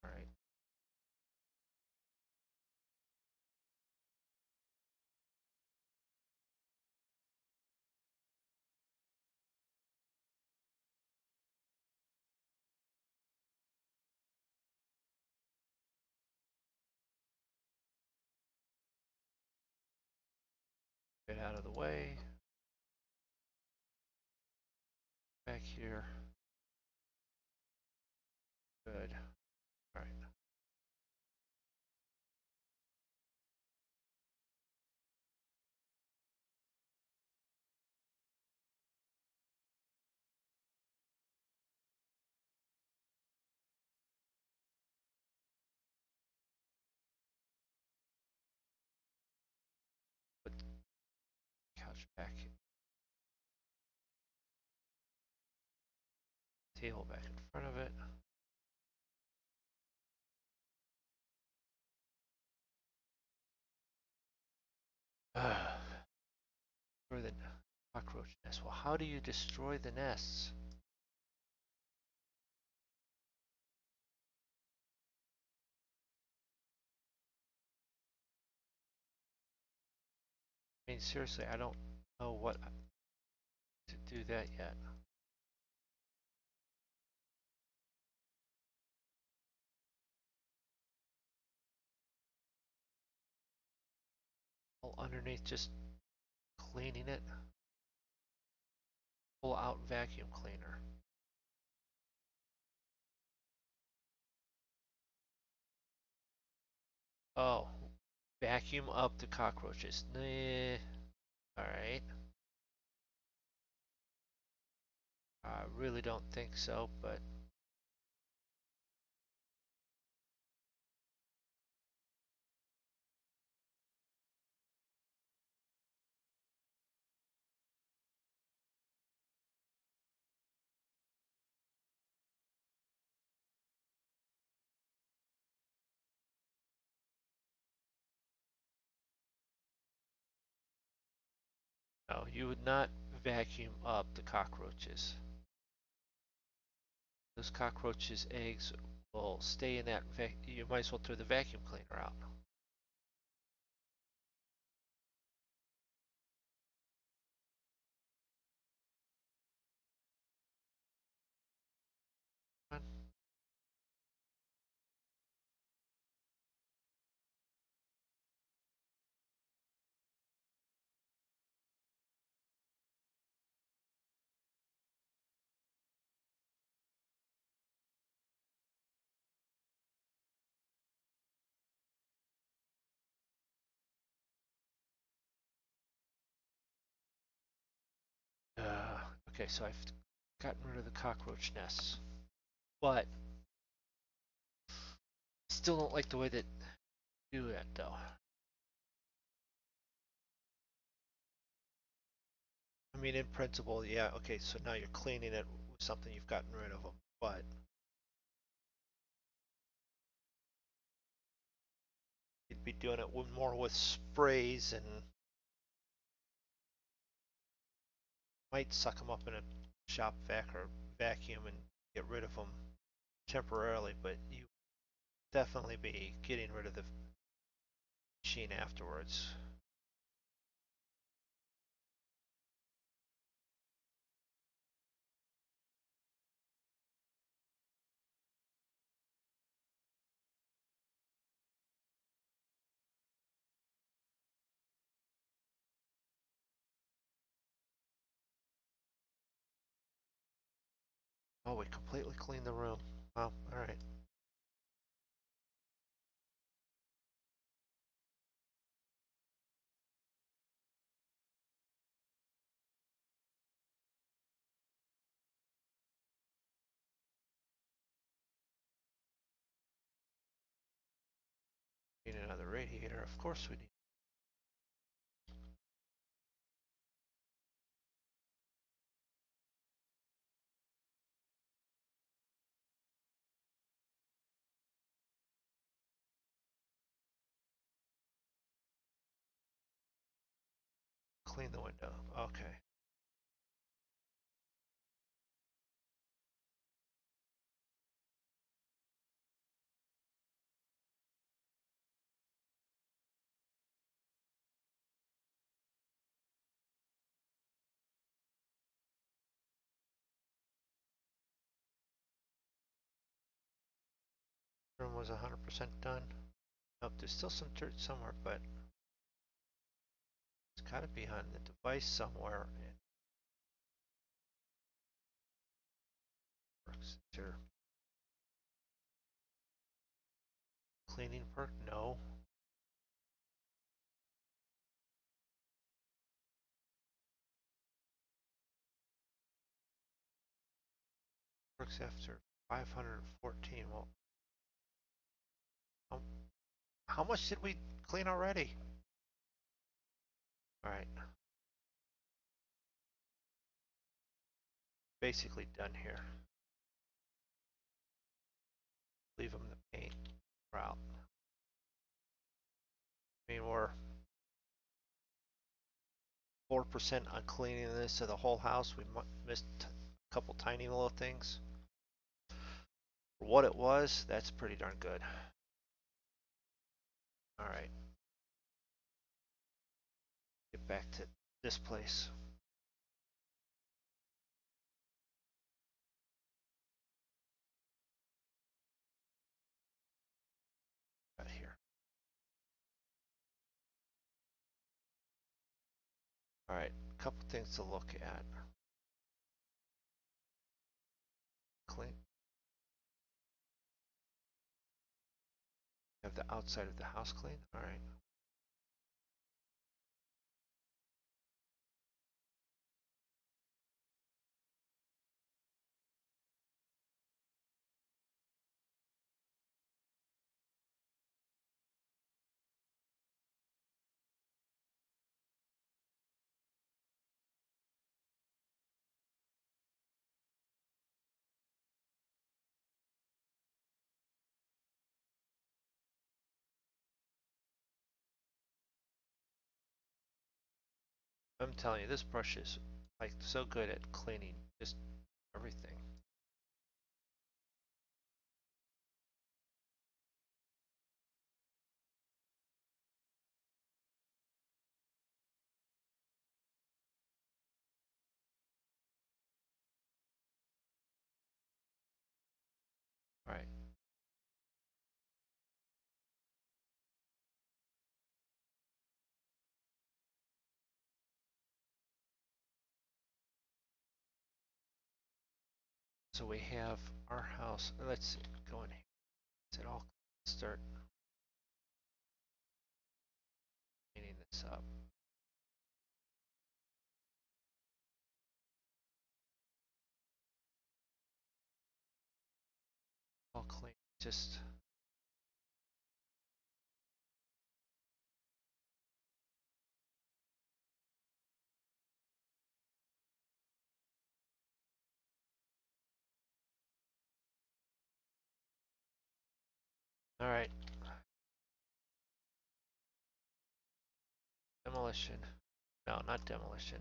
All right. Get out of the way. Back here. Good. All right. cockroach vacuum. Table back in front of it. Destroy the cockroach nest. Well, how do you destroy the nests? I mean, seriously, I don't know what to do that yet. All underneath, just cleaning it. Pull out vacuum cleaner. Oh, vacuum up the cockroaches. Nah. Alright. I really don't think so, but no, you would not vacuum up the cockroaches. Those cockroaches' eggs will stay in that you might as well throw the vacuum cleaner out. Okay, so I've gotten rid of the cockroach nests, but still don't like the way that do that though. I mean, in principle, yeah, okay, so now you're cleaning it with something you've gotten rid of them, but you'd be doing it with more with sprays and might suck them up in a shop vac or vacuum and get rid of them temporarily, but you definitely be getting rid of the machine afterwards. Oh, we completely cleaned the room. Well, alright. Need another radiator, of course we need. Clean the window. Okay. Room was 100% done. Nope, there's still some dirt somewhere, but it's gotta be on the device somewhere. It works. Is there cleaning perk? No. Works after 514. Well, um, how much did we clean already? Alright. basically done here. Leave them the paint route. I mean, we're 4% on cleaning this of the whole house. We missed a couple tiny little things. For what it was, that's pretty darn good. All right. Get back to this place. Right here. All right, a couple things to look at. Clean. Have the outside of the house clean. All right. I'm telling you, this brush is like so good at cleaning just everything. All right. So we have our house. Let's see, go in here. Is it all start cleaning this up? All clean. Just all right. Demolition. No, not demolition.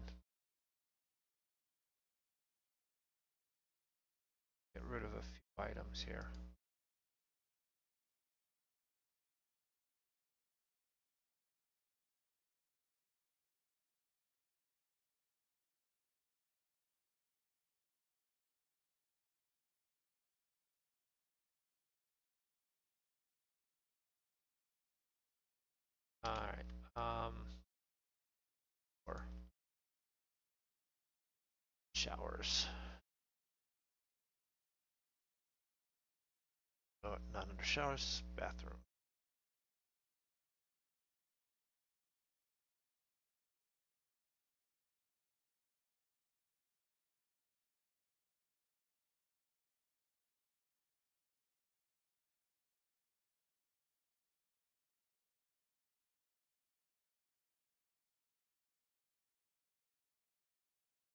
Get rid of a few items here. All right. Or showers. No, not under showers. Bathroom.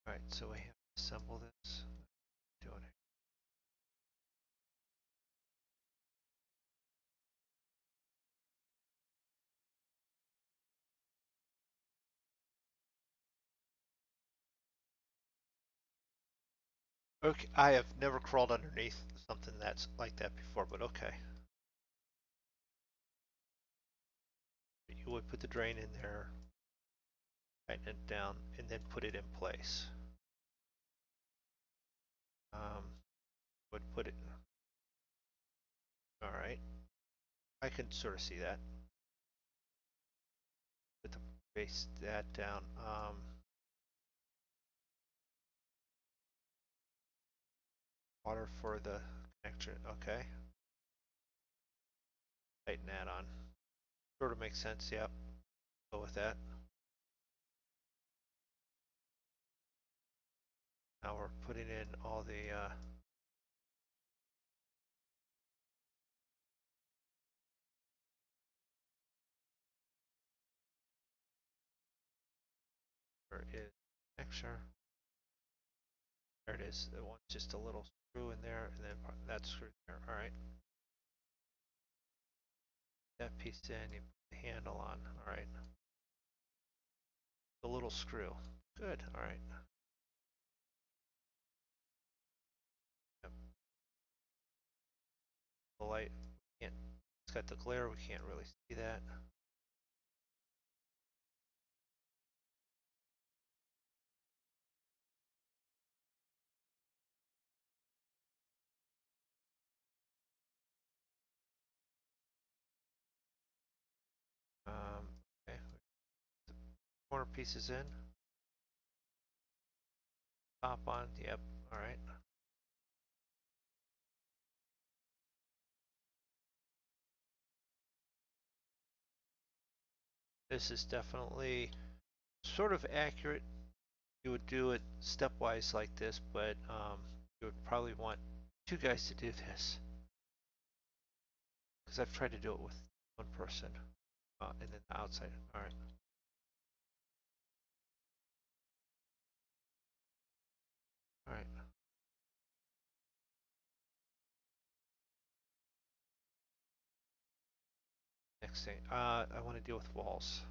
All right. So we have to assemble this. Doing it. Okay, I have never crawled underneath something that's like that before, but okay. You would put the drain in there, tighten it down, and then put it in place. Would put it, all right. I can sort of see that. Put the base that down. Water for the connection, okay. Tighten that on. Sort of makes sense, yep. Go with that. Now we're putting in all the where is mixture. There it is. The one's just a little screw in there, and then that screw there. All right. That piece in, you put the handle on. All right. The little screw. Good. All right. Yep. The light. Can't. It's got the glare. We can't really see that. Okay. Corner pieces in. Top on. Yep. All right. This is definitely sort of accurate. You would do it stepwise like this, but you would probably want two guys to do this because I've tried to do it with one person and then the outside. All right. All right. Next thing, I want to deal with walls,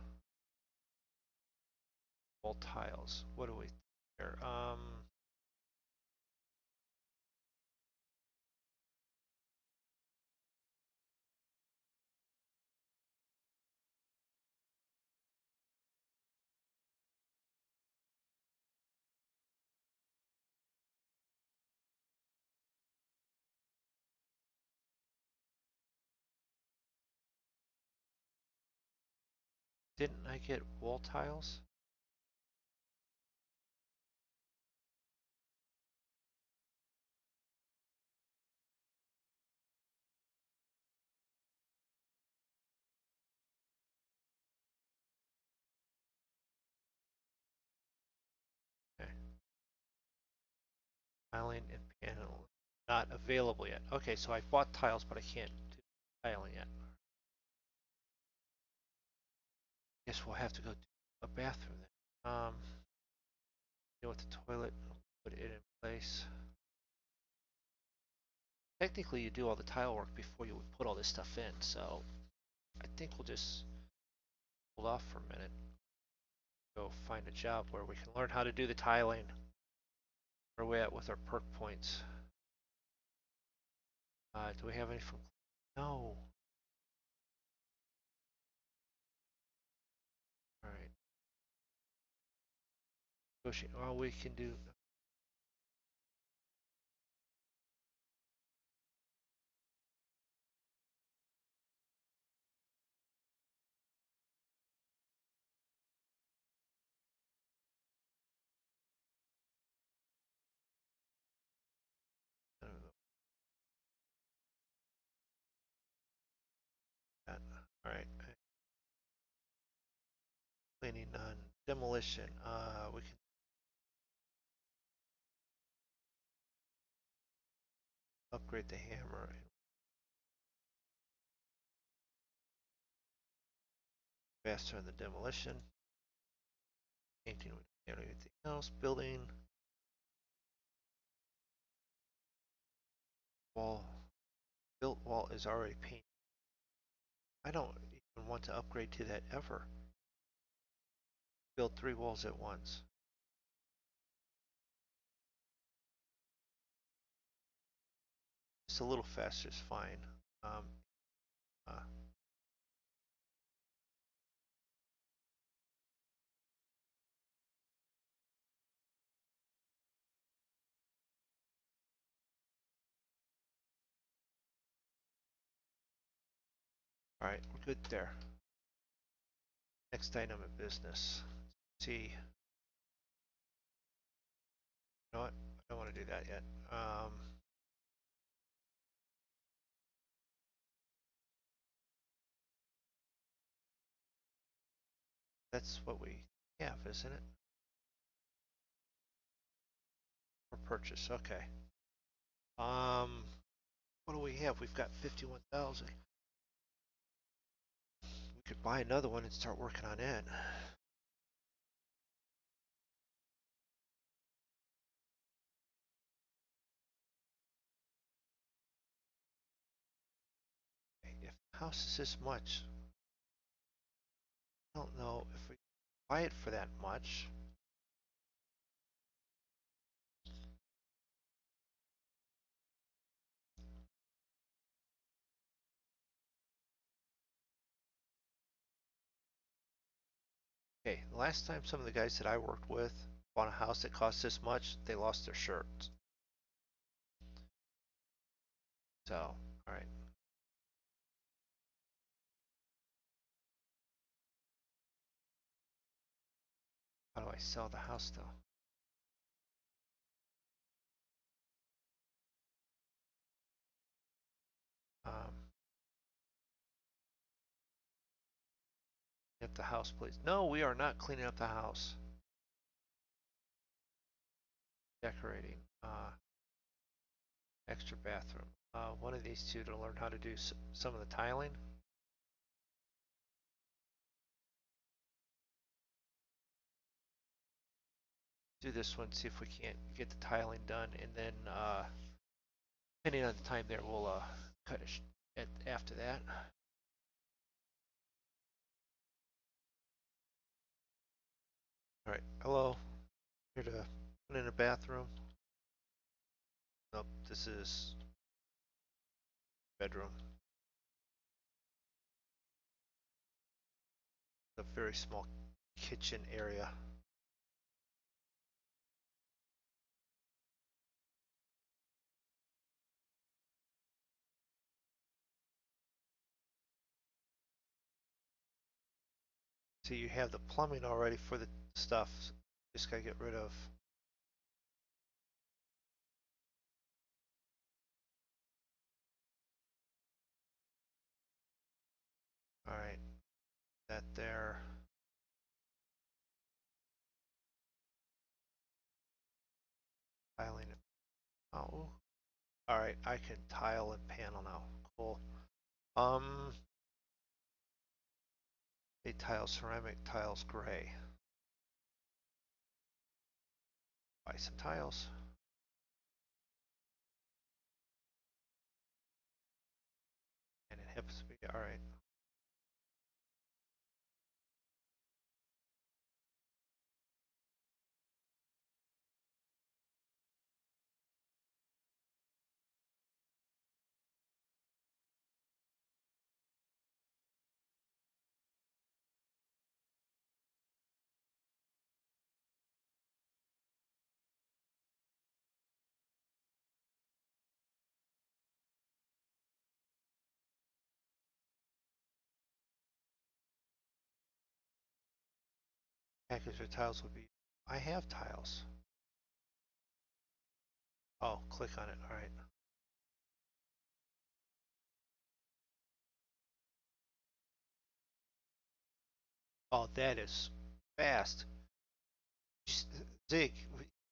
wall tiles. What do we here? Didn't I get wall tiles? Okay. Tiling and panel not available yet. Okay, so I bought tiles, but I can't do tiling yet. Guess we'll have to go to a bathroom then. Deal with the toilet, put it in place. Technically, you do all the tile work before you would put all this stuff in, so I think we'll just hold off for a minute. Go find a job where we can learn how to do the tiling. Where are we at with our perk points? Do we have any from? No. All right. All we can do. I don't know that. All right. Cleaning none. Demolition. We can upgrade the hammer. Faster on the demolition. Painting with anything else. Building. Wall. Built wall is already painted. I don't even want to upgrade to that ever. Build 3 walls at once. Just a little faster is fine. Uh, all right, we're good there. Next item of business. Let's see. You know what? I don't want to do that yet. That's what we have, isn't it? For purchase, okay. What do we have? We've got 51,000. We could buy another one and start working on it. house is this much. I don't know if we buy it for that much. Okay, the last time some of the guys that I worked with bought a house that cost this much, they lost their shirts. So, all right. How do I sell the house though? Um, Clean up the house, please. No, we are not cleaning up the house. Decorating. Extra bathroom. One of these two to learn how to do some of the tiling. Do this one, see if we can't get the tiling done, and then depending on the time there, we'll cut it after that. All right, hello. Here to put in a bathroom. Nope, this is bedroom. A very small kitchen area. So you have the plumbing already for the stuff. Just gotta get rid of. All right, that there. Tiling. Oh, all right. I can tile and panel now. Cool. Um, a tile, ceramic tiles, gray. Buy some tiles. And it happens to be all right. Package of tiles would be. I have tiles. Oh, click on it. All right. Oh, that is fast. Zig,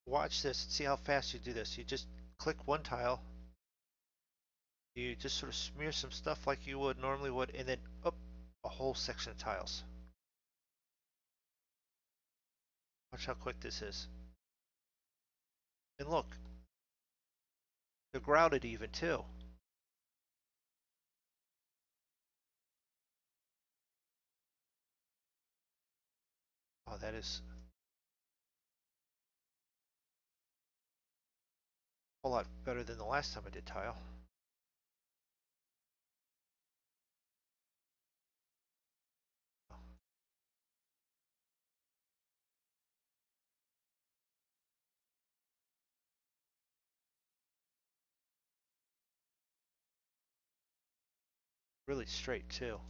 watch this and see how fast you do this. You just click one tile. You just sort of smear some stuff like you would normally would, and then up a whole section of tiles. Watch how quick this is. And look, they're grouted even too. Oh, that is a lot better than the last time I did tile. Really straight too.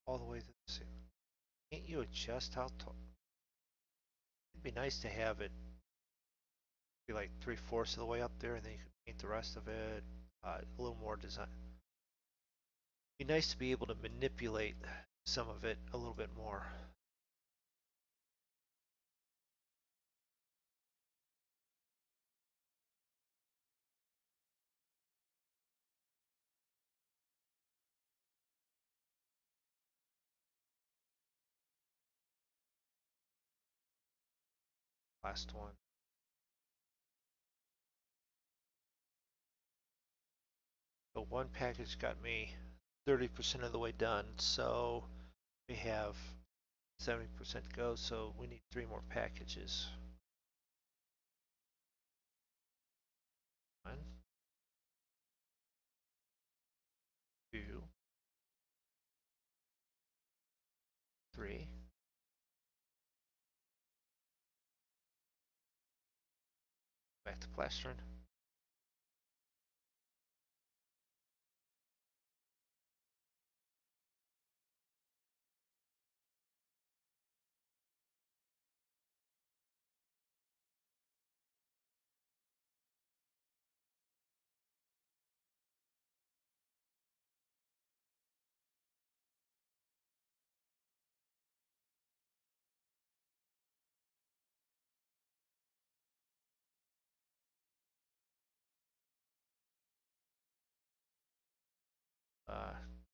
All the way to the ceiling. Can't you adjust how tall? It'd be nice to have it be like 3/4 of the way up there, and then you could paint the rest of it. A little more design. It'd be nice to be able to manipulate some of it a little bit more. Last one. So one package got me 30% of the way done. So we have 70% to go. So we need 3 more packages. 1, 2, 3. Back to plastering.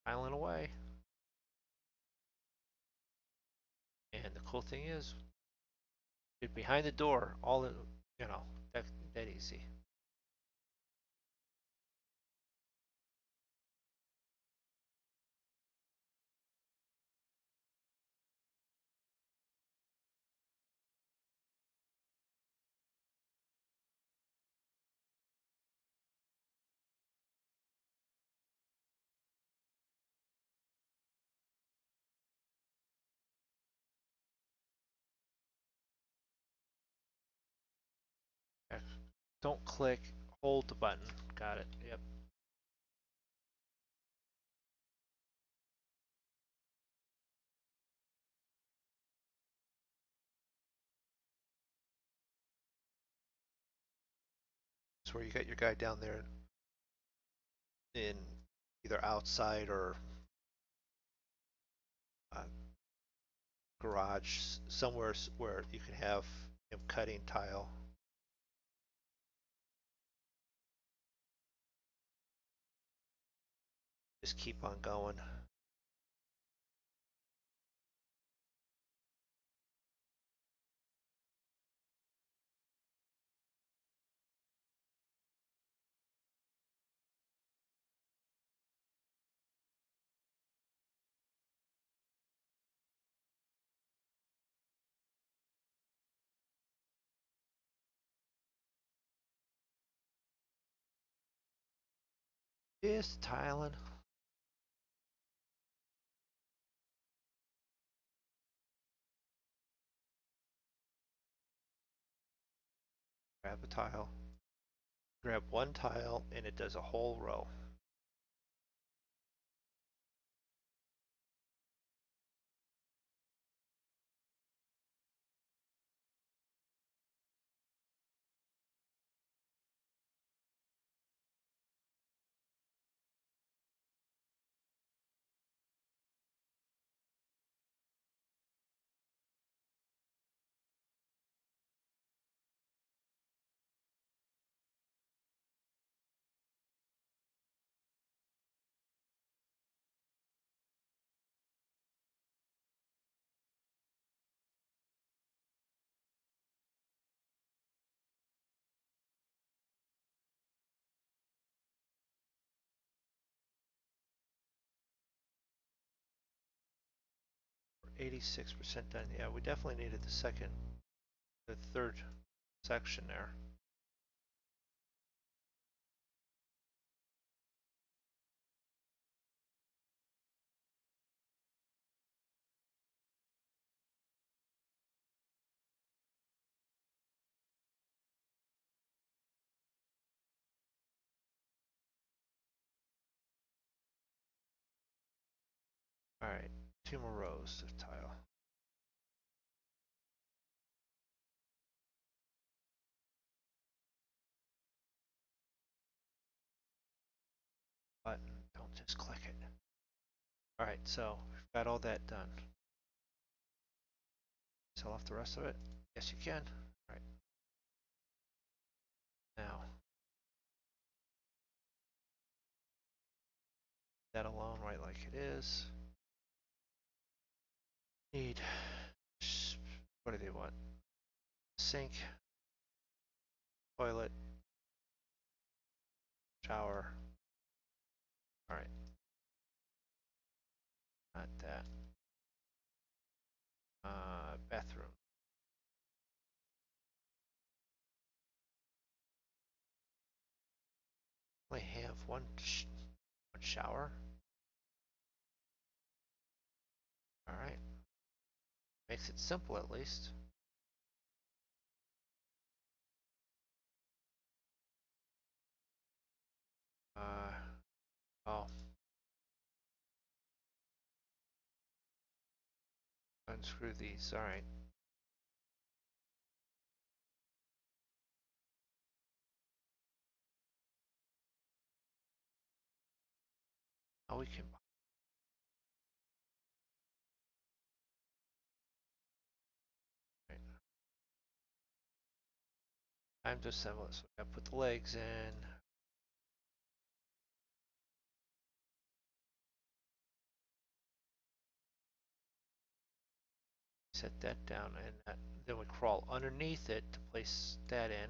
Tiling away. And the cool thing is, behind the door, all in, you know, that easy. Don't click, hold the button. Got it. Yep. It's where you got your guy down there in either outside or uh, garage, somewhere where you can have him cutting tile. Just keep on going. Just tiling. Grab a tile. Grab one tile and it does a whole row. We're 86% done. Yeah, we definitely needed the third section there. All right, 2 more rows of tile. Button, don't just click it. All right, so we've got all that done. Sell off the rest of it? Yes, you can. All right. Now, that alone, right like it is. Need, what do they want? Sink, toilet, shower, All right. Not that. Bathroom. Only have one shower. All right. Makes it simple at least. Oh, unscrew these. All right. Now we can. Right. Time to assemble it. So we gotta put the legs in. Set that down, and then we crawl underneath it to place that in.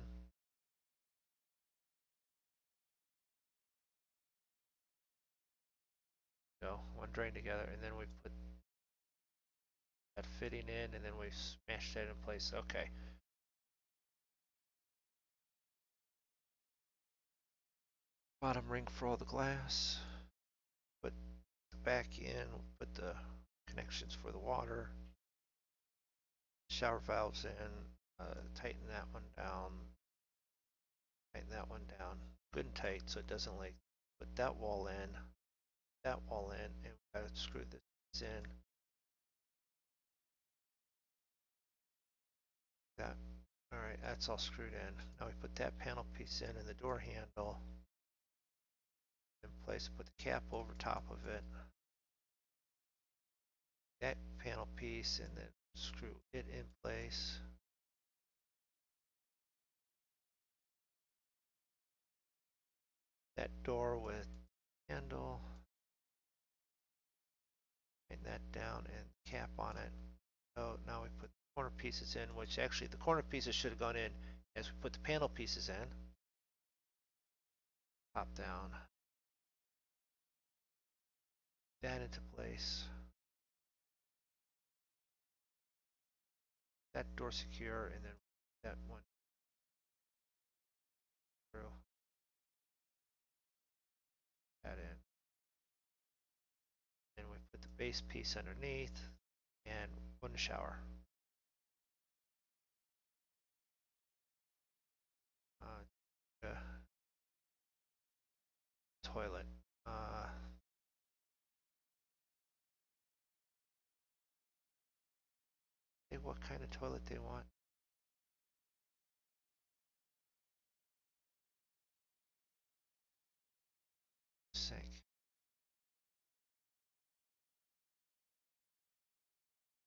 Go one drain together, and then we put that fitting in, and then we smash that in place. Okay. Bottom ring for all the glass. Put the back in. Put the connections for the water. Shower valves in. Tighten that one down. Tighten that one down. Good and tight so it doesn't leak. Put that wall in. That wall in, and we gotta screw this in. That. Alright, that's all screwed in. Now we put that panel piece in and the door handle in place. Put the cap over top of it. That panel piece and then screw it in place. That door with handle. Tighten that down and cap on it. So now we put the corner pieces in, which actually the corner pieces should have gone in as we put the panel pieces in. Top down. That into place. That door secure, and then that one through. That in. And we put the base piece underneath and one shower. Toilet. What kind of toilet they want. Sink.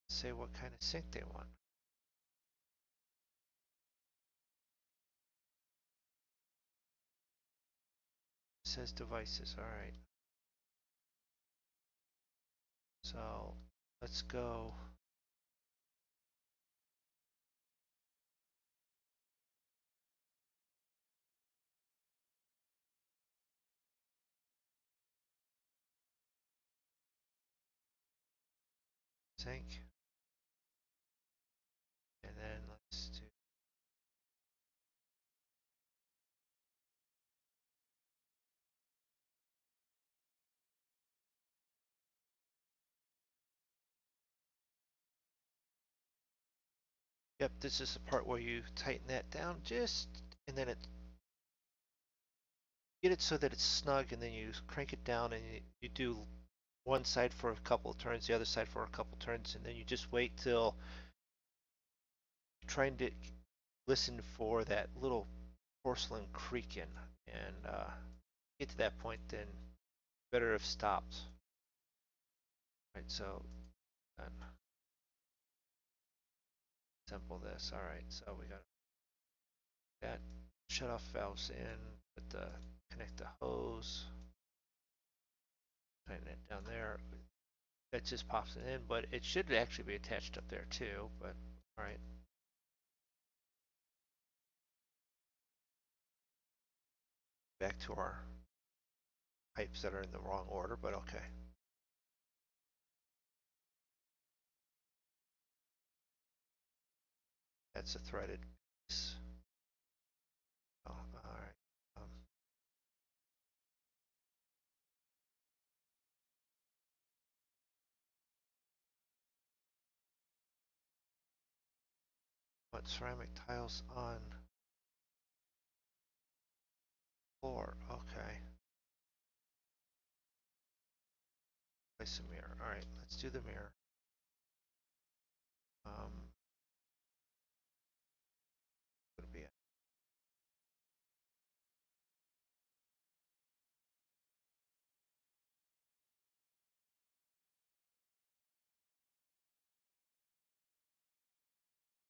Say what kind of sink they want. It says devices. All right. So let's go. Sink. And then let's do. Yep, this is the part where you tighten that down just, and then get it so that it's snug, and then you crank it down, and you do one side for a couple of turns, the other side for a couple of turns, and then you just wait till you're trying to listen for that little porcelain creaking, and get to that point, then better have stopped. Right, so then assemble this. All right, so we got that shut off valves in, put the connect the hose, tighten it down there. That just pops it in, but it should actually be attached up there too. But all right. Back to our pipes that are in the wrong order, but okay. That's a threaded piece. Oh, all right. What ceramic tiles on floor? Okay. Place a mirror. All right, let's do the mirror. Would be a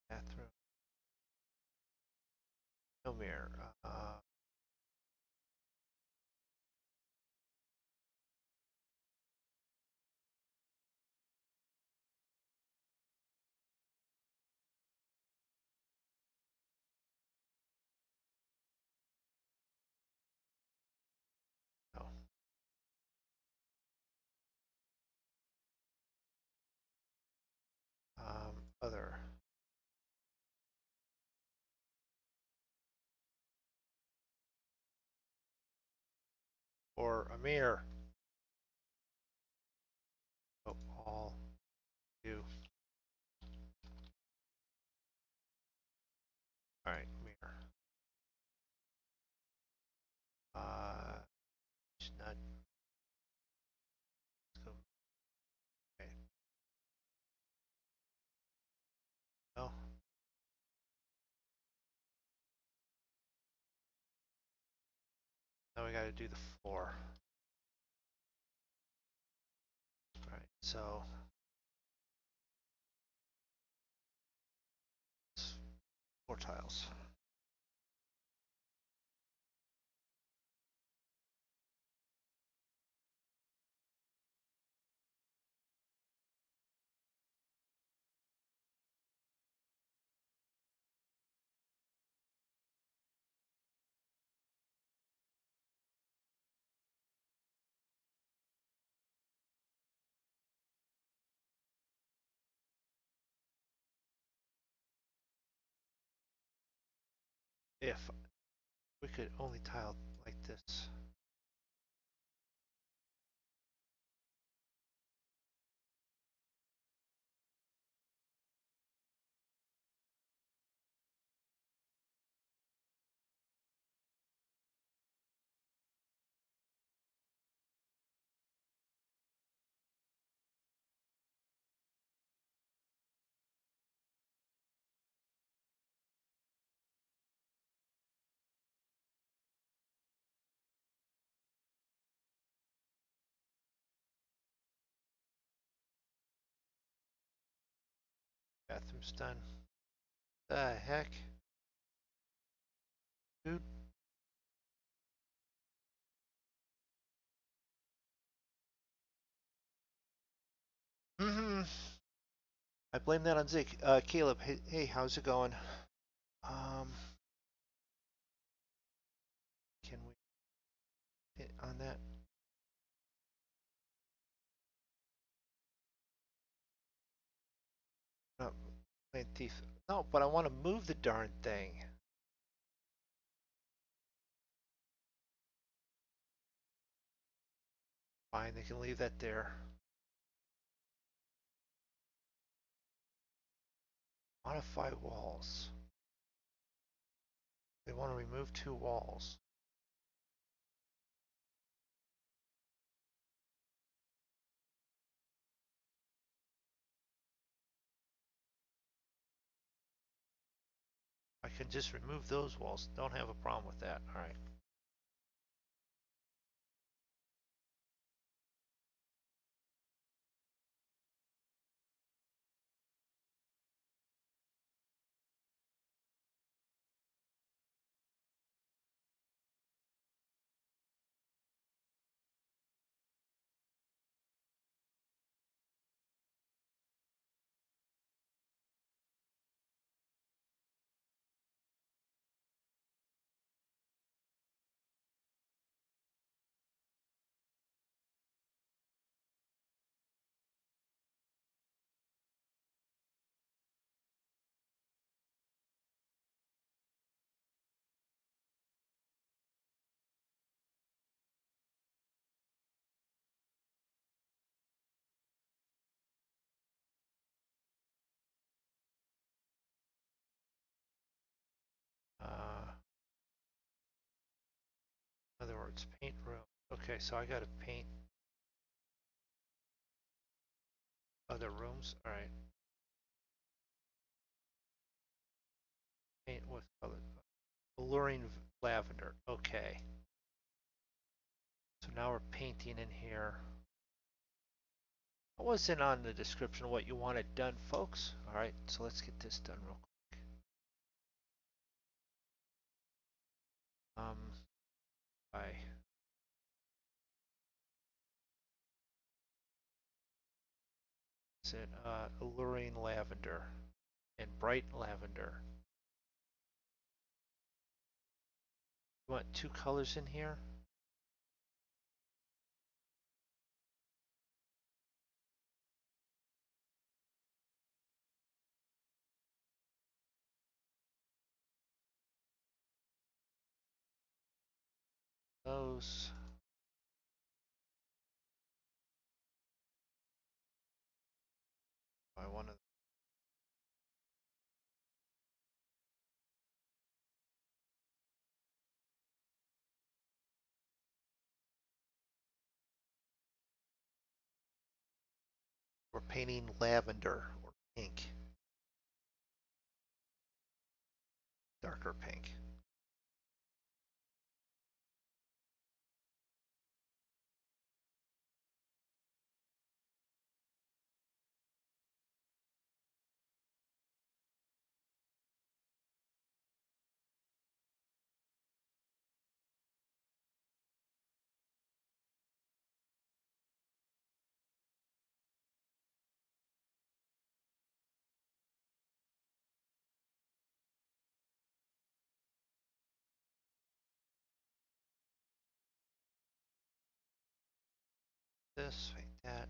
bathroom. No mirror. No. Other. Or a mirror. Oh, all you. All right, mirror. Should not go. Okay. No. Now we got to do the floor. All right, so it's 4 tiles. If we could only tile like this. Bathroom's done. The heck? Dude. I blame that on Zeke. Caleb, hey, how's it going? Um, can we hit on that? Not playing thief. No, but I want to move the darn thing. Fine, they can leave that there. Modify walls. They want to remove 2 walls. I can just remove those walls. Don't have a problem with that. All right. boards, paint room. Okay, so I gotta paint other rooms. All right. Paint with color. Alluring lavender. Okay. So now we're painting in here. It wasn't on the description what you wanted done, folks. All right, so let's get this done real quick. I said alluring lavender and bright lavender. You want two colors in here? Those. I want to. We're painting lavender or pink. Darker pink. This, like that,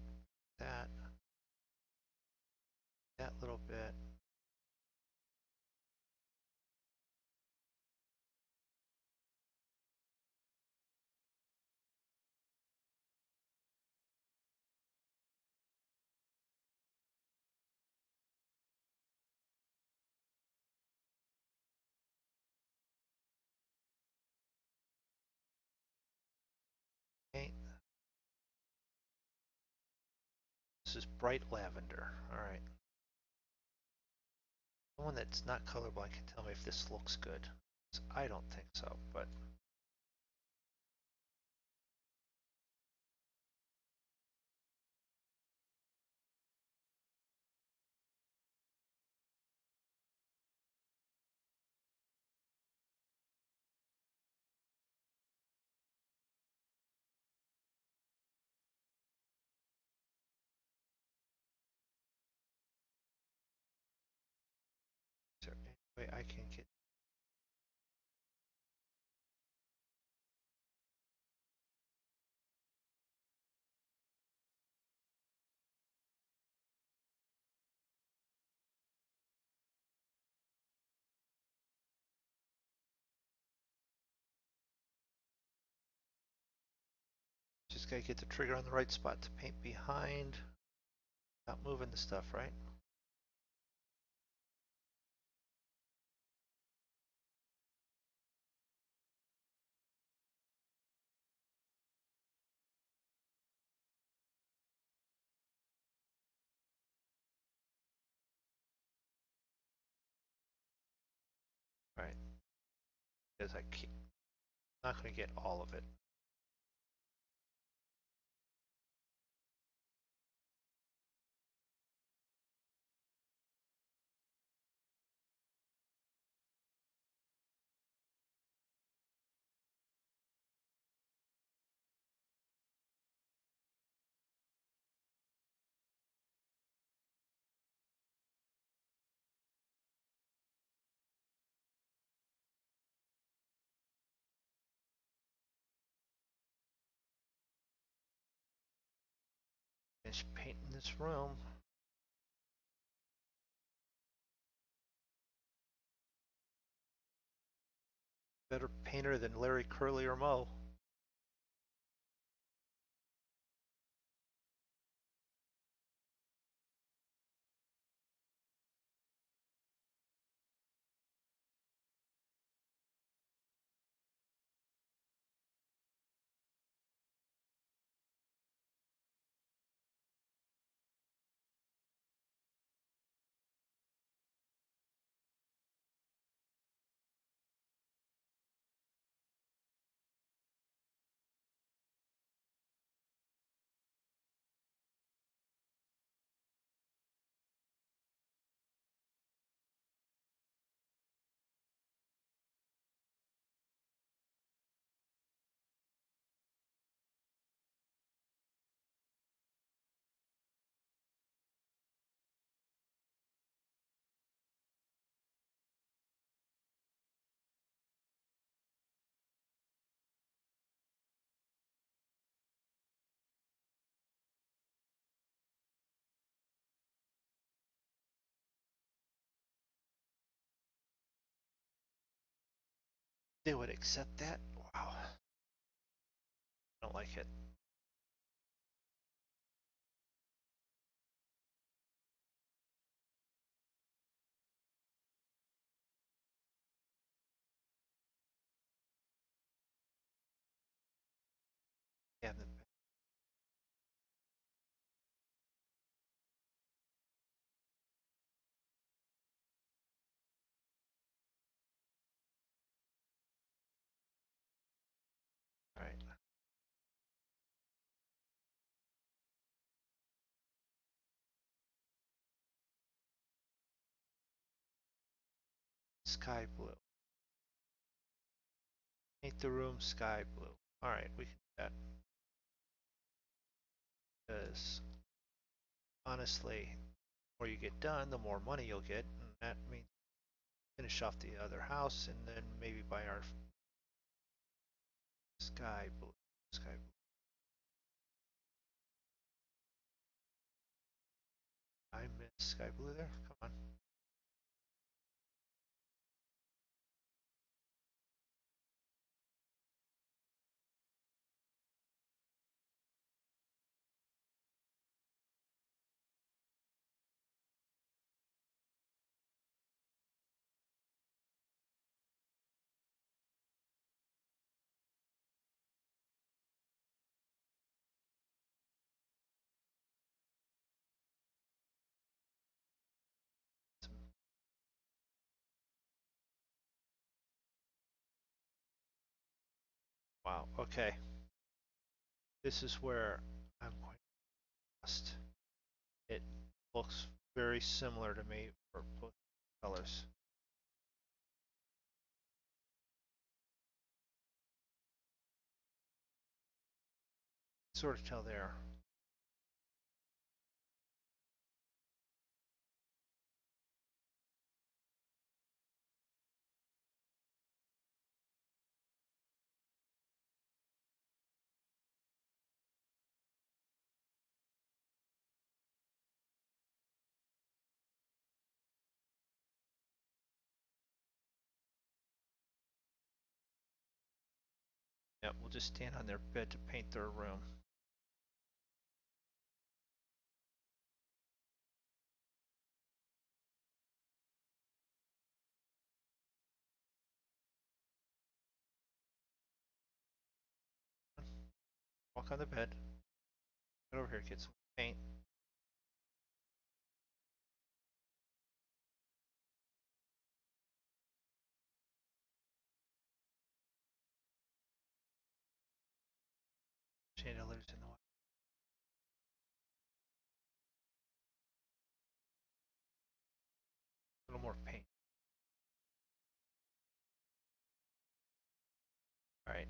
that little bit. Paint. This is bright lavender. All right. Someone that's not colorblind can tell me if this looks good. I don't think so, but is there any way I can get just gotta get the trigger on the right spot to paint behind. Not moving the stuff, right? Right. Because I keep not gonna get all of it. Finish painting this room. Better painter than Larry Curly or Moe. They would accept that? Wow. I don't like it. Yeah, the all right. Sky blue. Paint the room sky blue. All right, we can do that. Because honestly, the more you get done, the more money you'll get, and that means finish off the other house and then maybe buy our sky blue. Sky blue. I missed sky blue there. Come on. Wow. Okay. This is where I'm quite lost. It looks very similar to me for both colors. Sort of tell there. Yeah, we'll just stand on their bed to paint their room. Walk on the bed. Get over here, get some paint. Chandeliers in the way. A little more paint. All right.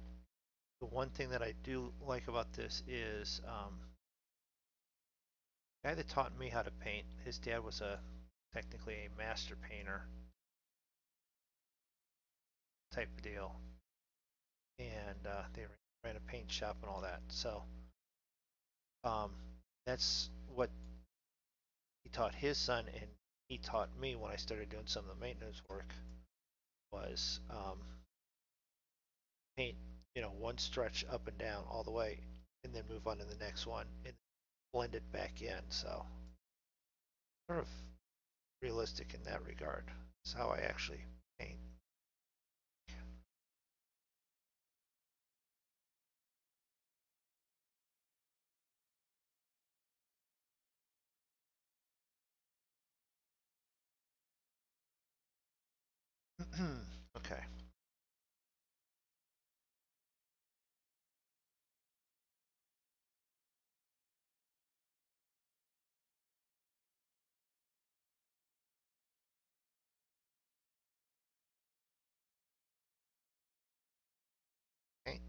The one thing that I do like about this is the guy that taught me how to paint, his dad was technically a master painter type of deal. And they ran a paint shop and all that. So um, that's what he taught his son, and he taught me when I started doing some of the maintenance work was paint, one stretch up and down all the way, and then move on to the next one and blend it back in. So sort of realistic in that regard. Is how I actually paint. Okay. Paint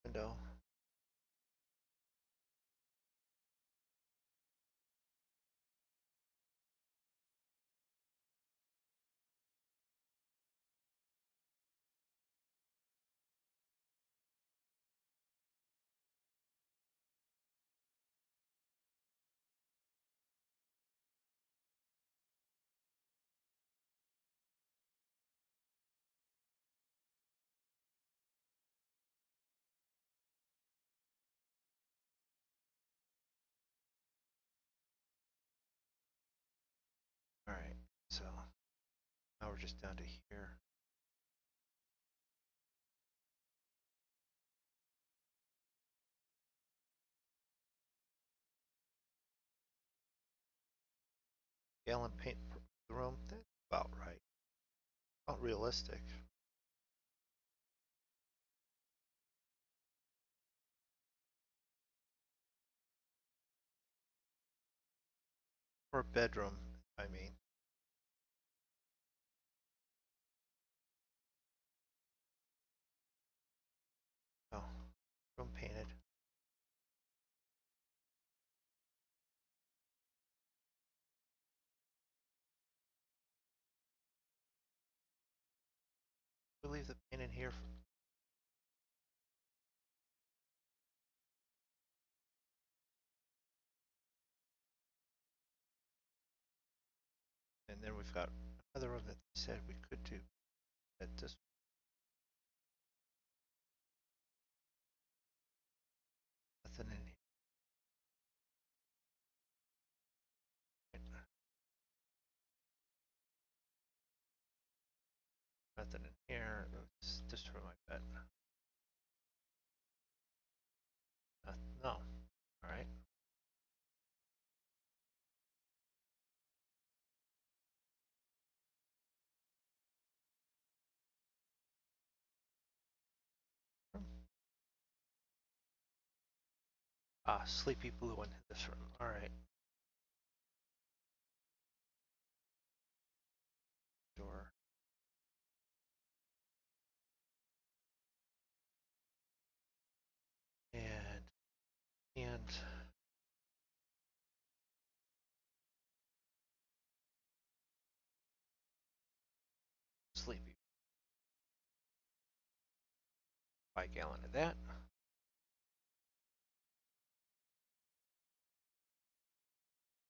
window. Alright, so now we're just down to here. Gallon paint per room, that's about right. Not realistic. For a bedroom, I mean. Oh, room painted. We leave the paint in here. And then we've got another room that they said we could do at this. Nothing in here. Nothing in here. Let's destroy my bed. No. Alright. Ah, sleepy blue in this room. Alright. Door. And sleepy. 5 gallon of that.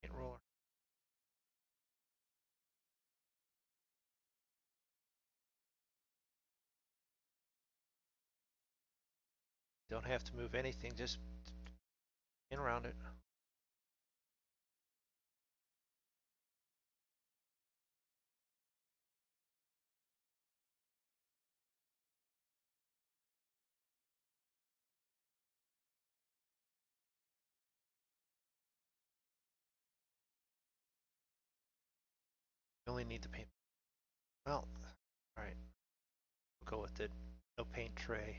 Paint roller. Don't have to move anything, just in around it. You only need the paint. Well, alright. We'll go with it. No paint tray.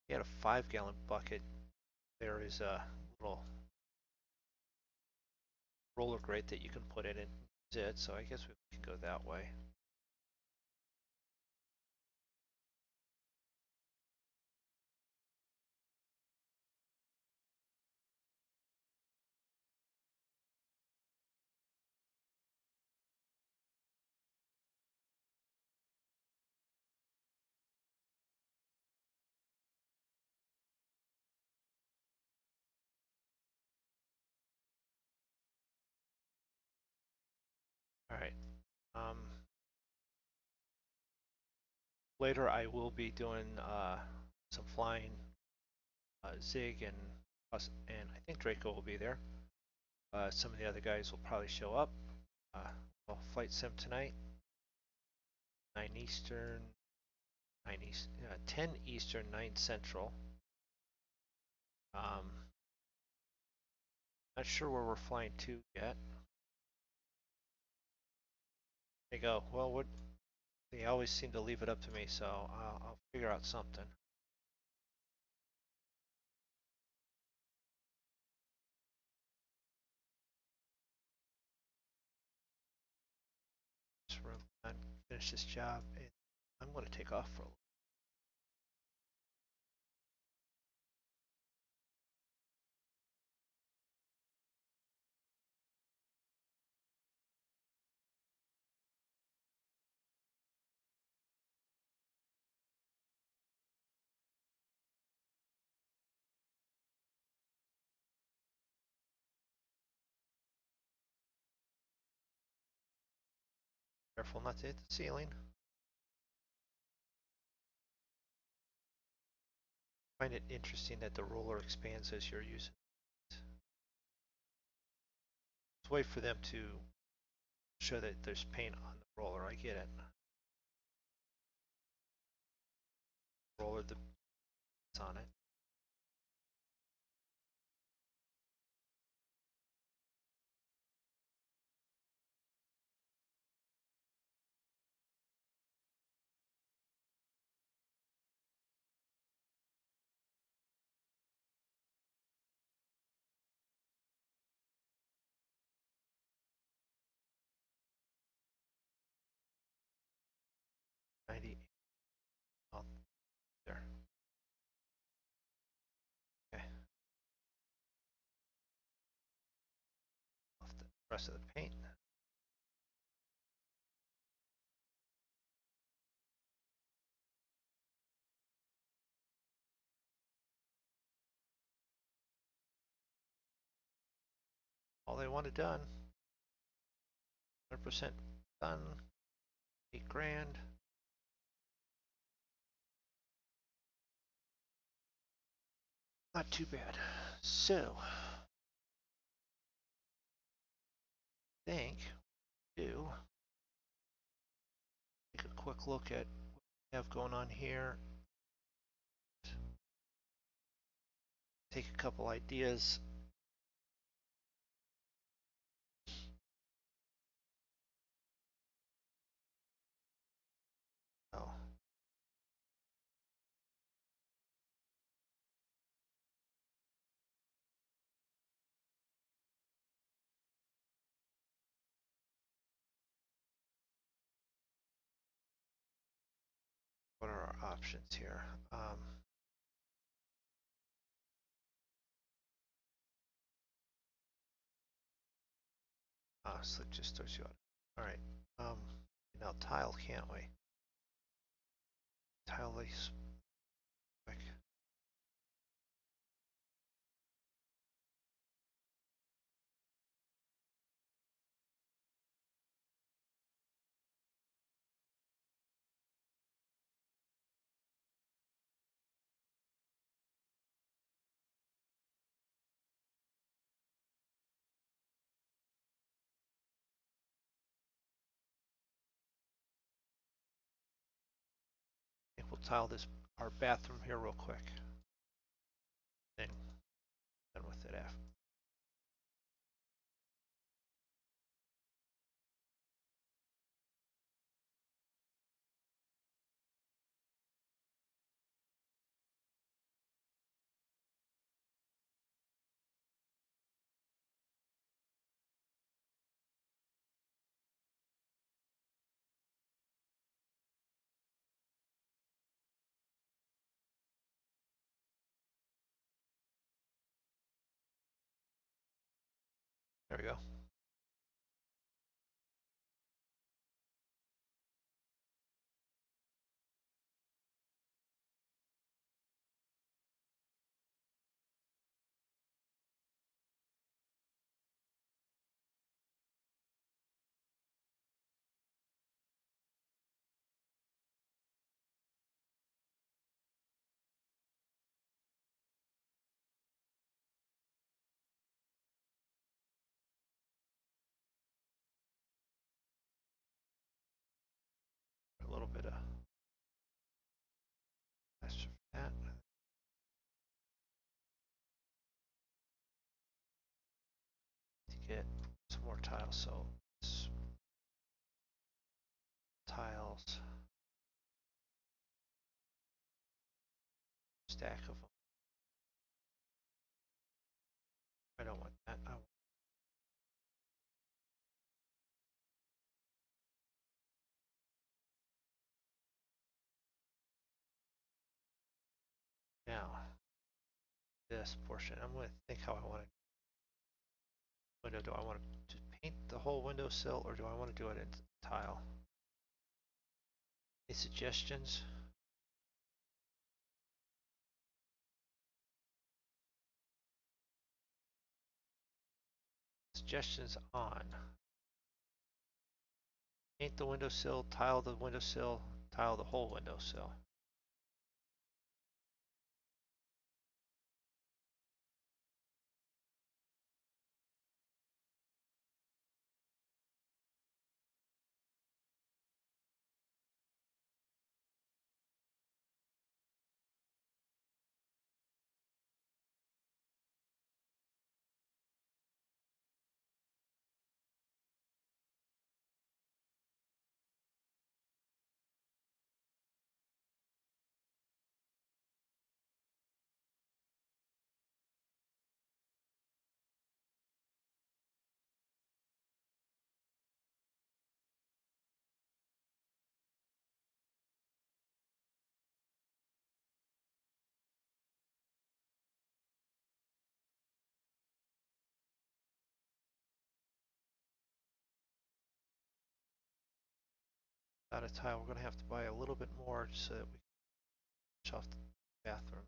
You had a 5 gallon bucket. There is a little roller grate that you can put in and use it, so I guess we can go that way. Alright. Later I will be doing some flying Zig and us, and I think Draco will be there. Some of the other guys will probably show up. I'll flight sim tonight. 9 Eastern, 10 Eastern, 9 Central. Not sure where we're flying to yet. They go, well, what? They always seem to leave it up to me, so I'll figure out something. This room, and finish this job, and I'm going to take off for a little. Careful not to hit the ceiling. I find it interesting that the roller expands as you're using it. Let's wait for them to show that there's paint on the roller. I get it. Roller that's on it. Oh, there. Okay. Off the rest of the paint. All they wanted done. 100% done. 8 grand. Not too bad. So, I think do take a quick look at what we have going on here. Take a couple ideas. Oh. What are our options here? Slick just starts you out. All right. Now tile, can't we? Tile these quick. I think we'll tile this our bathroom here real quick. Then done with it after. There we go. A little bit of plaster for that. To get some more tiles. So tiles, stack of them. I don't want that. I want now this portion. I'm going to think how I want it. Window. Do I want to paint the whole windowsill, or do I want to do it in tile? Any suggestions? Suggestions on. Paint the windowsill, tile the windowsill, tile the whole windowsill. amount of tile. We're gonna have to buy a little bit more so that we can finish off the bathroom.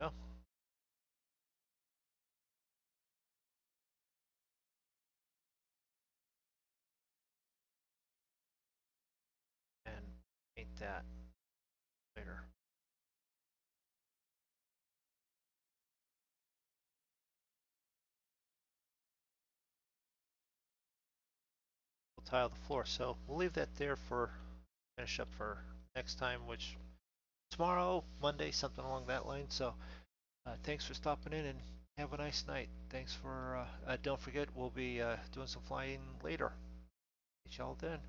Oh, and paint that later. We'll tile the floor, so we'll leave that there for finish up for next time, which tomorrow, Monday, something along that line. So thanks for stopping in and have a nice night. Thanks for, don't forget, we'll be doing some flying later. Catch y'all then.